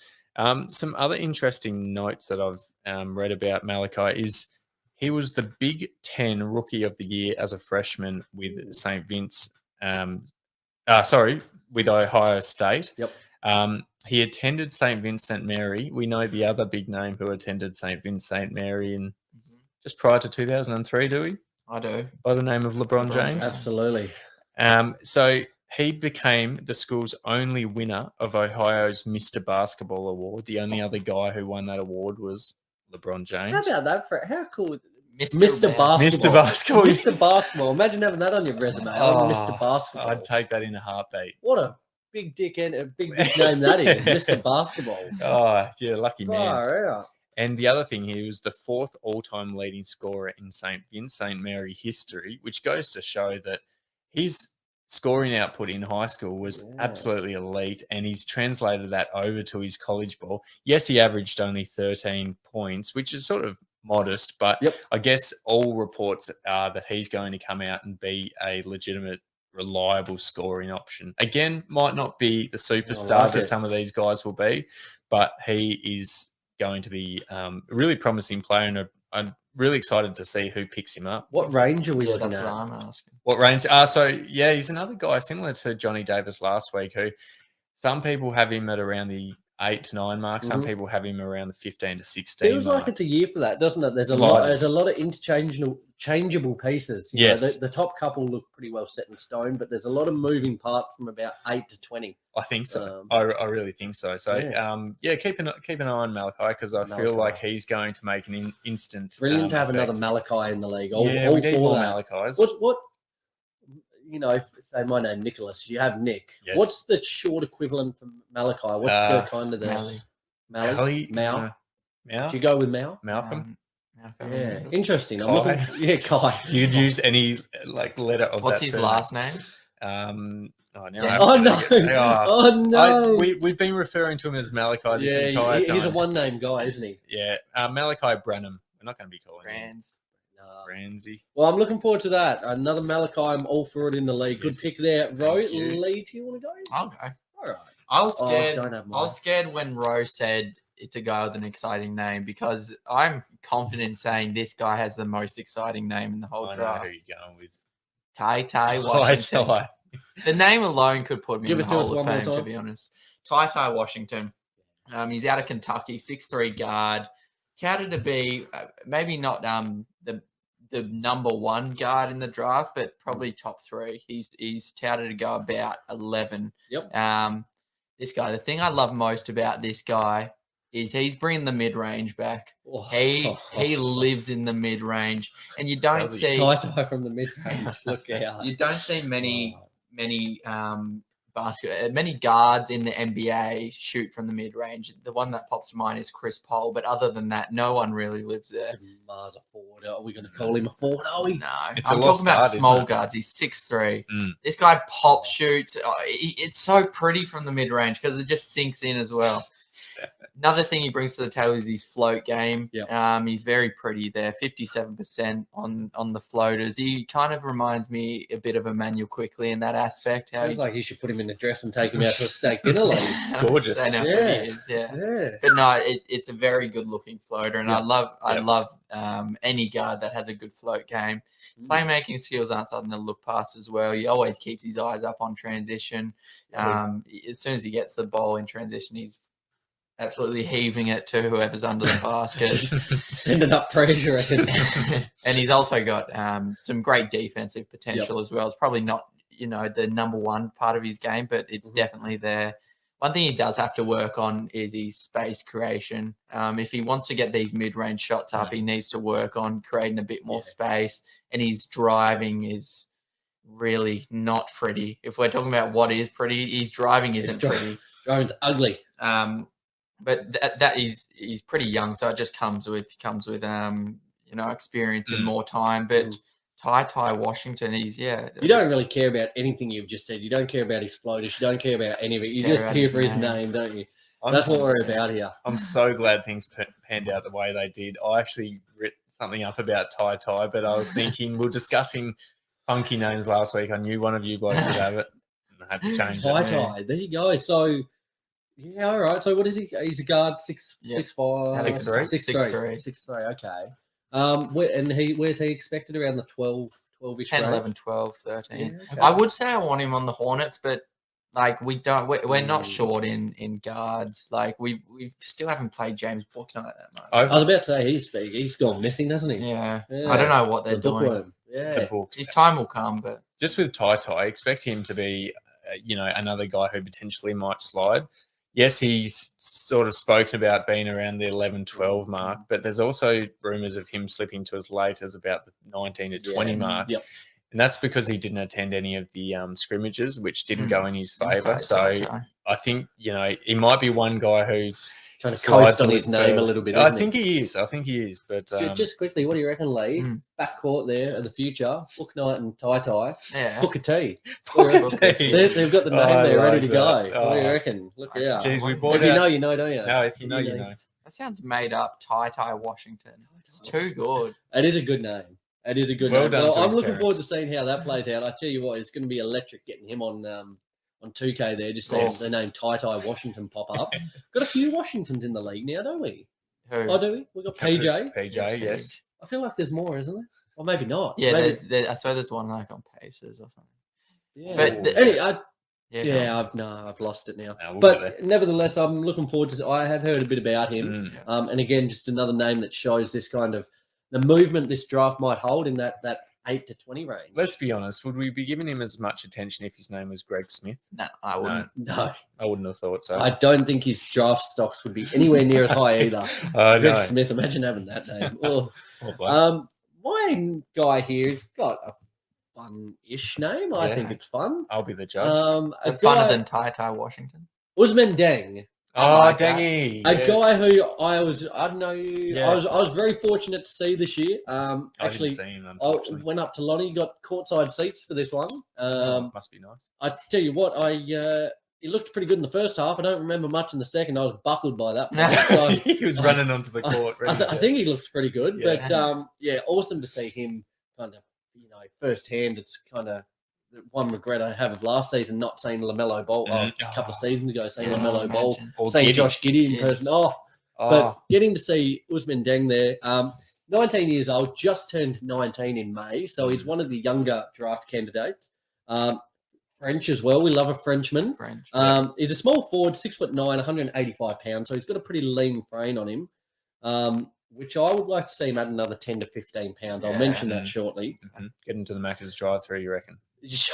Some other interesting notes that I've read about Malachi is He was the Big Ten Rookie of the Year as a freshman with St. Vince. With Ohio State. Yep. He attended St. Vincent Mary. We know the other big name who attended St. Vincent Mary in just prior to 2003, do we? I do. By the name of LeBron James. Absolutely. So he became the school's only winner of Ohio's Mr. Basketball Award. The only other guy who won that award was LeBron James. How about that? How cool. Mr. Basketball. Mr. Basketball. Mr. Basketball. Imagine having that on your resume. I'm Mr. Basketball. I'd take that in a heartbeat. What a big dick and a big name that is. Mr. Basketball. Oh, yeah, lucky man. Yeah. And the other thing, he was the 4th all-time leading scorer in St. Mary history, which goes to show that his scoring output in high school was absolutely elite, and he's translated that over to his college ball. Yes, he averaged only 13 points, which is sort of modest, but I guess all reports are that he's going to come out and be a legitimate, reliable scoring option. Again, might not be the superstar that some of these guys will be, but he is going to be a really promising player, and I'm really excited to see who picks him up. What range are we looking That's at? what I'm asking. What range? He's another guy similar to Johnny Davis last week, who some people have him at around the 8 to 9 mark. Some people have him around the 15 to 16 Feels mark. like it's a year for that, doesn't it? There's a lot of interchangeable pieces. You know, the top couple look pretty well set in stone, but there's a lot of moving parts from about 8 to 20. I think so. I really think so. So keep an eye on Malachi, because I feel like he's going to make an instant. Brilliant to have effect. another Malachi in the league. We need more Malachis. What? You know, say my name, Nicholas. You have Nick. Yes. What's the short equivalent for Malachi? What's the kind of the Mally? Mal? Meow? Do you go with Mal? Malcolm? Yeah, interesting. Kai. Kai. You could use any letter of What's that his surname. last name? Oh no! We've been referring to him as Malachi this entire time. He's a one-name guy, isn't he? Yeah, Malachi Branham. We're not going to be calling him Randsy. Well, I'm looking forward to that. Another Malachi. I'm all for it in the league. Good pick there, Ro. Lee, do you want to go? I'll go. All right. I was scared when Ro said it's a guy with an exciting name, because I'm confident in saying this guy has the most exciting name in the whole draft. I know who you're going with. Ty Washington. The name alone could put me in the Hall of Fame, to be honest. Ty Washington. He's out of Kentucky, 6'3" guard. Touted to be maybe not the number one guard in the draft, but probably top 3. He's touted to go about 11. Yep. This guy, the thing I love most about this guy is he's bringing the mid-range back. He lives in the mid-range, and you don't see Ty from the mid-range. Look out. You don't see many many guards in the NBA shoot from the mid-range. The one that pops to mind is Chris Paul, but other than that, no one really lives there. Mars a forward. Are we going to call him a forward? Are we? No, I'm talking about small guards. He's 6'3". This guy pop shoots. It's so pretty from the mid-range because it just sinks in as well. Another thing he brings to the table is his float game. Yep. He's very pretty there, 57% on the floaters. He kind of reminds me a bit of Emmanuel Quickly in that aspect. Sounds like you should put him in a dress and take him out to a steak dinner. It's gorgeous. I know what he is, But no, it's a very good looking floater, and I love any guard that has a good float game. Playmaking skills aren't something to look past as well. He always keeps his eyes up on transition. As soon as he gets the ball in transition, he's absolutely heaving it to whoever's under the basket. Sending up pressure. And he's also got some great defensive potential as well. It's probably not, the number one part of his game, but it's definitely there. One thing he does have to work on is his space creation. If he wants to get these mid-range shots up, he needs to work on creating a bit more space. And his driving is really not pretty. If we're talking about what is pretty, his driving isn't pretty. Driving's ugly. But that he's pretty young, so it just comes with experience and more time. But Ty Washington, You don't really care about anything you've just said. You don't care about his floaters. You don't care about any of it. You're just here for his name, don't you? That's what we're about here. I'm so glad things panned out the way they did. I actually wrote something up about Ty, but I was thinking we were discussing funky names last week. I knew one of you blokes would have it, and I had to change it. Ty, there you go. So. Yeah, all right. So what is he? He's a guard, 6'5", 6'3". 6'3". Okay. Where's he expected? Around the 12-ish 10, range? 11, 12, 13. Yeah. I would say I want him on the Hornets, but like we're not short in guards. Like we still haven't played James Bouknight that much. I was about to say he's gone missing, hasn't he? Yeah. I don't know what they're doing. Bookworm. Yeah, The book. His time will come, but Just with Tai, I expect him to be, another guy who potentially might slide. Yes, he's sort of spoken about being around the 11, 12 mark, but there's also rumours of him slipping to as late as about the 19 to 20 mark. Yep. And that's because he didn't attend any of the scrimmages, which didn't go in his favour. So I think, he might be one guy who trying to coast on his name a little bit. I think he is. But just quickly, what do you reckon, Lee? Backcourt there of the future, Bouknight and Tai. Yeah. Booker T. Booker T. They've got the name there ready to go. Oh. What do you reckon? Look out. Geez, we bought if you know, you know, don't you? No, if you know, you know. That sounds made up. Tai Washington. It's too good. It is a good name. It is a good Well name. done Well, to I'm his looking parents. forward to seeing how that plays out. I tell you what, it's going to be electric getting him on 2K there. Just seeing the name Tai Washington pop up. Got a few Washingtons in the league now, don't we? Who? Oh, do we? We've got PJ. PJ, yes. I feel like there's more, isn't there? Or maybe not. Yeah, maybe. I swear there's one like on Pacers or something. Yeah. But I've lost it now. No, we'll but get there. nevertheless, I'm looking forward to. I have heard a bit about him, and again, just another name that shows this kind of the movement this draft might hold in that 8 to 20 range. Let's be honest. Would we be giving him as much attention if his name was Greg Smith? No, I wouldn't. No, I wouldn't have thought so. I don't think his draft stocks would be anywhere near as high either. Greg no. Smith, imagine having that name. Oh. Well, My guy here has got a fun-ish name. I think it's fun. I'll be the judge. Is it funner than Tai Washington? Usman Deng. Oh, Dangy. A guy who I don't know. I was very fortunate to see this year. Actually, I didn't see him, I unfortunately. went up to Lonnie, got courtside seats for this one. Must be nice. I tell you what, he looked pretty good in the first half. I don't remember much in the second. I was buckled by that point. So, He was running onto the court. I think he looks pretty good. Yeah. But awesome to see him kind of, firsthand. It's kind of one regret I have of last season not seeing LaMelo Ball. A couple of seasons ago, seeing LaMelo Ball, seeing Josh Giddey in person. But getting to see Usman Deng there, 19 years old, just turned 19 in May, so he's one of the younger draft candidates. French as well. We love a Frenchman. He's a small forward, 6'9", 185 pounds, so he's got a pretty lean frame on him. Which I would like to see him at another 10 to 15 pounds. I'll mention that shortly. Get into the Macca's drive-through, you reckon?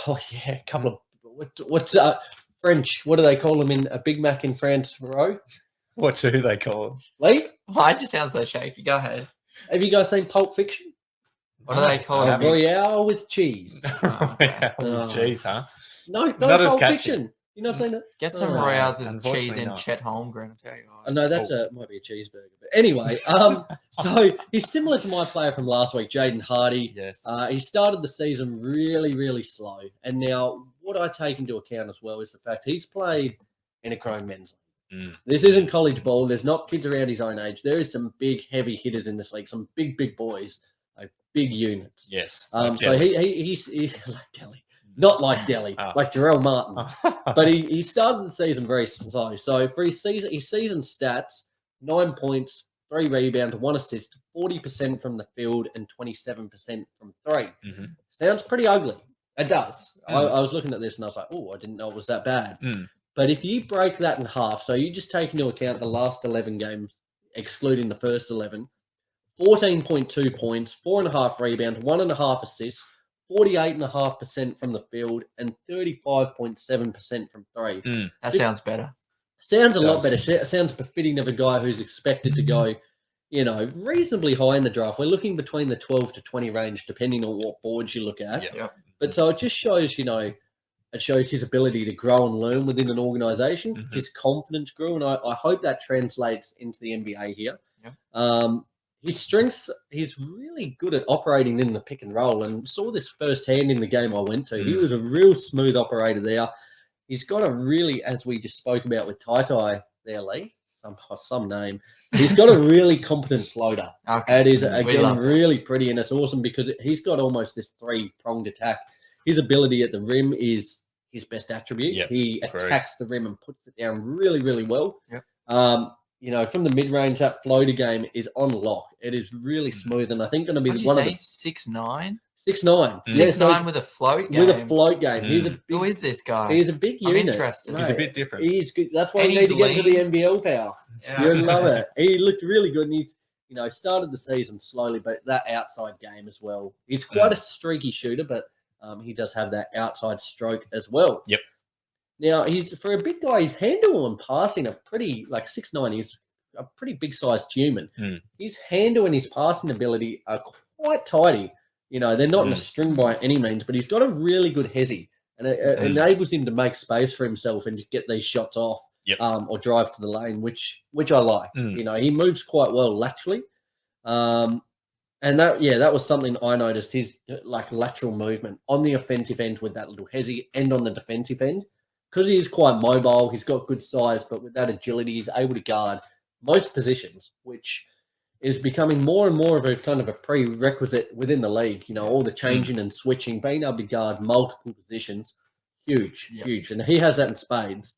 Oh, yeah, a couple of what's French? What do they call them in a Big Mac in France, Ro? What do they call him? Lee? Why does it sound so shaky? Go ahead. Have you guys seen Pulp Fiction? What do they call it? Royale with cheese. Cheese, huh? No, Not as Pulp catchy. Fiction. You not seen it? Get some Royales with unfortunately cheese and not. Chet Holmgren, I'll tell you what. No, that's might be a cheeseburger. But anyway, so he's similar to my player from last week, Jaden Hardy. Yes. He started the season really, really slow. And now what I take into account as well is the fact he's played in a grown men's league. This isn't college ball. There's not kids around his own age. There is some big, heavy hitters in this league, some big boys, like big units. Yes. So he's like Delhi. Not like Delhi, like Jarrell Martin. But he started the season very slow. So for his season stats, 9 points, 3 rebounds, 1 assist, 40% from the field, and 27% from 3. Sounds pretty ugly. It does. I was looking at this and I was like, oh, I didn't know it was that bad. But if you break that in half, so you just take into account the last 11 games, excluding the first 11, 14.2 points, 4.5 rebounds, 1.5 assists, 48.5% from the field, and 35.7% from 3. That sounds better. Sounds a lot better. Sounds befitting of a guy who's expected to go, reasonably high in the draft. We're looking between the 12 to 20 range, depending on what boards you look at. Yep. But so it just shows, it shows his ability to grow and learn within an organization. His confidence grew, and I hope that translates into the NBA here. Yep. His strengths, he's really good at operating in the pick and roll, and saw this firsthand in the game I went to. He was a real smooth operator there. He's got a really, as we just spoke about with Tai there, Lee, some name. He's got a really competent floater. Okay. It is, again, really pretty, and it's awesome because he's got almost this 3-pronged attack. His ability at the rim is his best attribute. He attacks the rim and puts it down really, really well. from the mid-range, that floater game is on lock. It is really smooth, and I think going to be one of the 6'9". 6'9". 6'9" with a float game. With a float game. Who is this guy? He's a big unit. I'm interested. Mate, he's a bit different. He's good. That's why And you need to he's get into the lean. NBL power. Yeah. You'll love it. He looked really good, and he's started the season slowly, but that outside game as well. He's quite a streaky shooter, but he does have that outside stroke as well. Yep. Now, he's for a big guy, his handle and passing are pretty, 6'9", he's a pretty big-sized human. His handle and his passing ability are quite tidy. They're not in a string by any means, but he's got a really good hezzy, and it enables him to make space for himself and just get these shots off. Yep. Or drive to the lane, which I like. He moves quite well laterally. And that was something I noticed, his lateral movement on the offensive end with that little hezzy and on the defensive end. Because he is quite mobile, he's got good size, but with that agility, he's able to guard most positions, which is becoming more and more of a kind of a prerequisite within the league. All the changing and switching, being able to guard multiple positions, huge. And he has that in spades.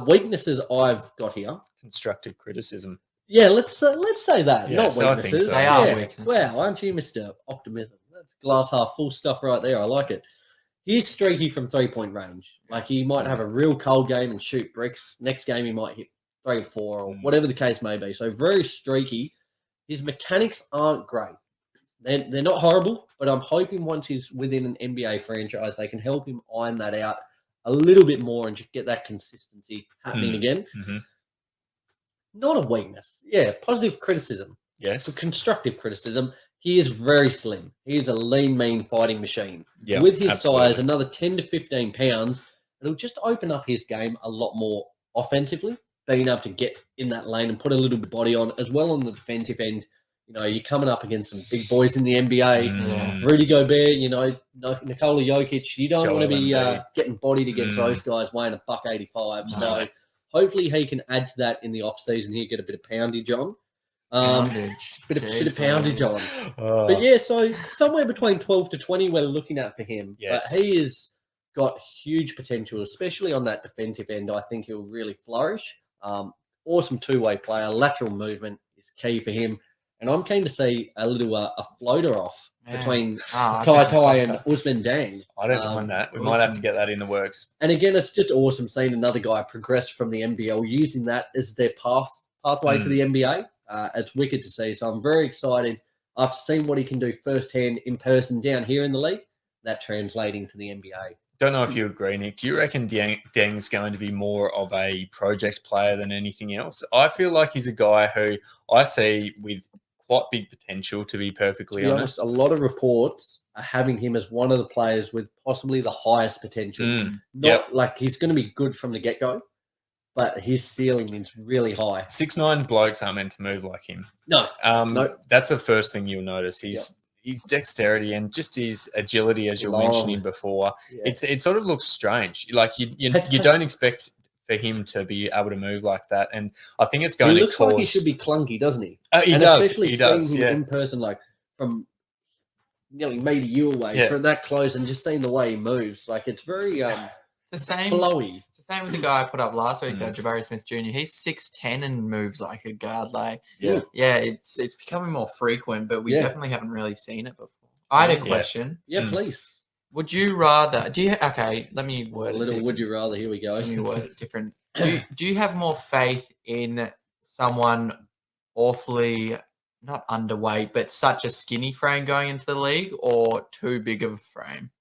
Weaknesses I've got here. Constructive criticism. Yeah, let's say that. Yeah, not so I weaknesses. think so. They are weaknesses. Wow, aren't you, Mr. Optimism? That's glass half full stuff right there. I like it. He's streaky from 3-point range. He might have a real cold game and shoot bricks. Next game he might hit 3 or 4 or whatever the case may be. So very streaky. His mechanics aren't great. They're not horrible, but I'm hoping once he's within an NBA franchise, they can help him iron that out a little bit more and just get that consistency happening again. Not a weakness. Yeah, positive criticism. Yes. For constructive criticism, he is very slim. He is a lean, mean fighting machine. Yeah, with his absolutely. size, another 10 to 15 pounds, it'll just open up his game a lot more offensively, being able to get in that lane and put a little bit of body on, as well on the defensive end. You're coming up against some big boys in the NBA. Rudy Gobert, Nikola Jokic. You don't want to be getting bodied against those guys weighing $185. So hopefully he can add to that in the off season here, get a bit of poundage on. Bit of poundage on. But yeah, so somewhere between 12 to 20 we're looking at for him. Yes. But he has got huge potential, especially on that defensive end. I think he'll really flourish. Awesome two-way player. Lateral movement is key for him. And I'm keen to see a little a floater off between Tai and Usman Dang. I don't mind that. We might have to get that in the works. And again, it's just awesome seeing another guy progress from the NBL, using that as their pathway to the NBA. It's wicked to see. So I'm very excited after seeing what he can do firsthand in person down here in the league, that translating to the NBA. Don't know if you agree, Nick. Do you reckon Deng's going to be more of a project player than anything else? I feel like he's a guy who I see with quite big potential, to be perfectly honest. A lot of reports are having him as one of the players with possibly the highest potential. Not like he's going to be good from the get-go, but his ceiling is really high. 6'9" blokes aren't meant to move like him. No. That's the first thing you'll notice. His dexterity and just his agility, as you're mentioning before, it sort of looks strange. Like you don't expect for him to be able to move like that, and I think it's going to cause. He looks like he should be clunky, doesn't he? He does. Especially seeing him in person, like from nearly meter you away, from that close, and just seeing the way he moves, like it's very it's the same flowy. It's the same with the guy I put up last week, Jabari Smith Jr. He's 6'10" and moves like a guard. It's becoming more frequent, but we definitely haven't really seen it before. I had a question. Yeah, please. Would you rather? Let me word a little. Would you rather? Here we go. Let me word it different. Do you have more faith in someone awfully not underweight, but such a skinny frame going into the league, or too big of a frame?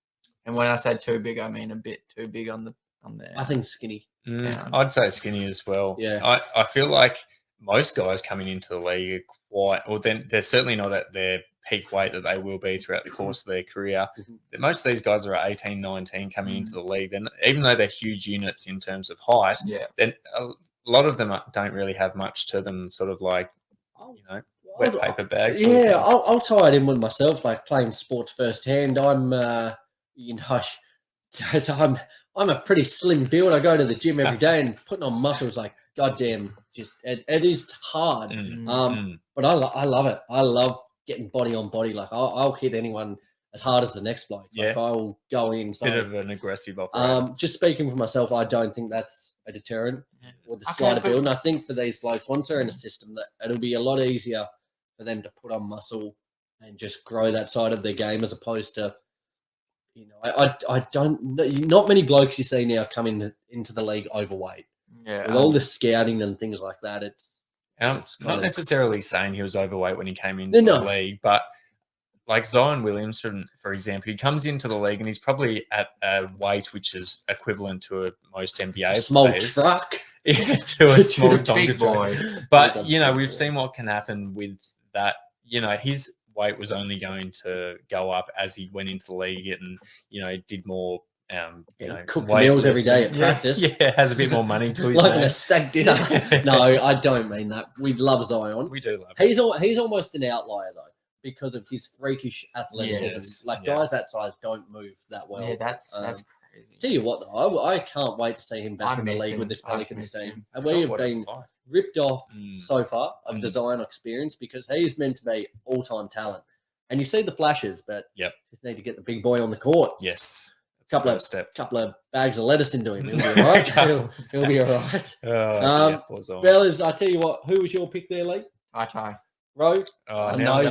And when I say too big, I mean a bit too big on there. I think skinny. I'd say skinny as well. Yeah. I feel like most guys coming into the league are quite, well, then they're certainly not at their peak weight that they will be throughout the course of their career. Most of these guys are at 18, 19 coming into the league. Then, even though they're huge units in terms of height, then a lot of them don't really have much to them, sort of like, wet paper bags. Yeah, I'll tie it in with myself, like playing sports firsthand. I'm a pretty slim build. I go to the gym every day and putting on muscles like goddamn. Just it is hard. But I love it. I love getting body on body. Like I'll hit anyone as hard as the next bloke. Like, I will go in. So, bit of an aggressive operator. Just speaking for myself, I don't think that's a deterrent with the slider build. And I think for these blokes, once they're in a system, that it'll be a lot easier for them to put on muscle and just grow that side of their game, as opposed to, I don't. Not many blokes you see now coming into the league overweight. Yeah, with all the scouting and things like that, it's not necessarily saying he was overweight when he came into the league, but like Zion Williamson, for example, he comes into the league and he's probably at a weight which is equivalent to most NBA small players. Truck. Yeah, to a small big boy. But we've seen what can happen with that. His weight was only going to go up as he went into the league and did more. Cook meals every day at practice. Yeah, has a bit more money to his like name. a steak dinner. No, I don't mean that. We love Zion. We do love him. He's almost an outlier though, because of his freakish athleticism. Guys that size don't move that well. Yeah, that's crazy. Tell you what though, I can't wait to see him back in the league with this Pelicans team. And we have been ripped off so far of the Zion experience, because he's meant to be all-time talent. And you see the flashes, but just need to get the big boy on the court. Yes. Couple of bags of lettuce into him. He'll be all right. he'll be all right. Bellas, I tell you what, who was your pick there, Lee? Tai. Rowe? No.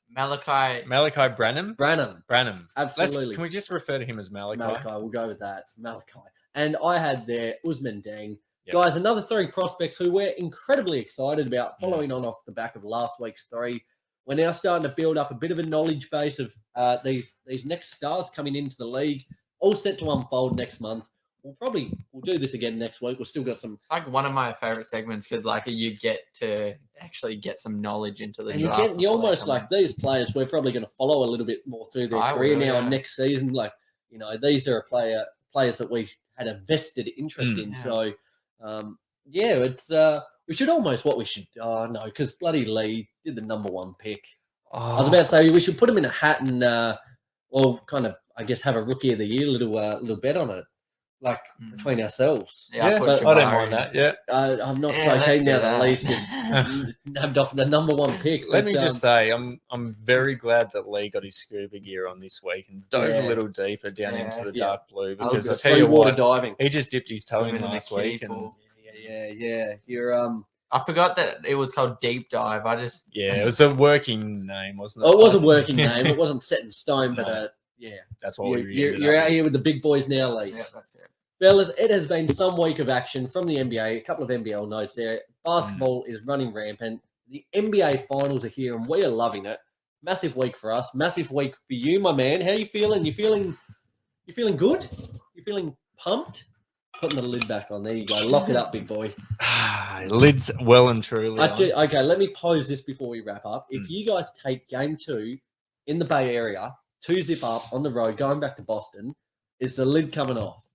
Malachi Branham? Branham. Absolutely. Can we just refer to him as Malachi? We'll go with that. Malachi. And I had there Usman Deng. Yep. Guys, another 3 prospects who we're incredibly excited about, following on off the back of last week's 3. We're now starting to build up a bit of a knowledge base of these next stars coming into the league, all set to unfold next month. We'll do this again next week. We've still got some. It's like one of my favorite segments, because you get to actually get some knowledge into the draft. And you almost like these players, we're probably going to follow a little bit more through their career next season. Like, these are players that we had a vested interest in. So, it's we should almost because bloody Lee did the number 1 pick. I was about to say we should put him in a hat and kind of, I guess, have a rookie of the year, little bet on it, like between ourselves. Yeah, I don't mind that. Yeah, I'm not so keen now that Lee's nabbed off the number 1 pick. Let me just say, I'm very glad that Lee got his scuba gear on this week and dove a little deeper down into the dark blue, because I tell you what, diving. He just dipped his toe in last week and. You're I forgot that it was called Deep Dive. It was a working name, wasn't it? It was a working name. It wasn't set in stone, but that's what you're out here with the big boys now, Lee. Yeah, that's it. Fellas, it has been some week of action from the NBA. A couple of NBL notes there. Basketball is running rampant. The NBA finals are here, and we are loving it. Massive week for us. Massive week for you, my man. How you feeling? You feeling good? You feeling pumped? Putting the lid back on. There you go. Lock it up, big boy. Lid's well and truly on. Okay, let me pose this before we wrap up. If you guys take game 2 in the Bay Area, 2-0 up on the road, going back to Boston, is the lid coming off?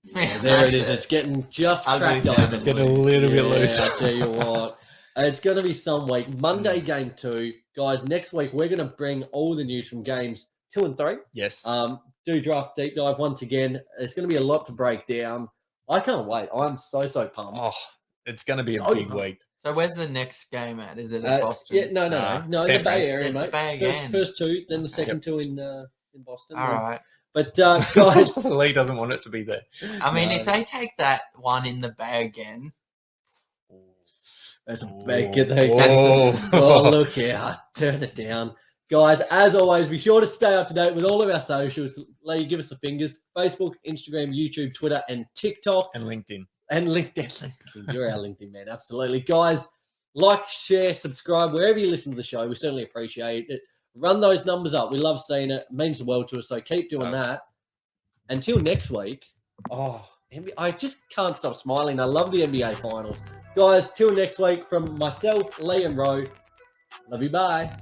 Yeah, there it is. It's getting just cracked open. It's getting a little bit loose. I tell you what. It's going to be some week. Monday, game 2. Guys, next week, we're going to bring all the news from games 2 and 3. Yes. Do draft deep dive once again. There's going to be a lot to break down. I can't wait. I'm so pumped. Oh, it's going to be a big week. So where's the next game at? Is it in Boston? Yeah, no, in the Bay Area, mate. The Bay again. First 2, then the second 2 in Boston. All right. But guys, Lee doesn't want it to be there. I mean, if they take that one in the Bay again, that's a big thing. Oh, look out! Turn it down. Guys, as always, be sure to stay up to date with all of our socials. Lee, give us the fingers. Facebook, Instagram, YouTube, Twitter, and TikTok. And LinkedIn. You're our LinkedIn man, absolutely. Guys, like, share, subscribe, wherever you listen to the show. We certainly appreciate it. Run those numbers up. We love seeing it. It means the world to us, so keep doing that. Until next week, I just can't stop smiling. I love the NBA Finals. Guys, till next week, from myself, Lee and Ro, love you, bye.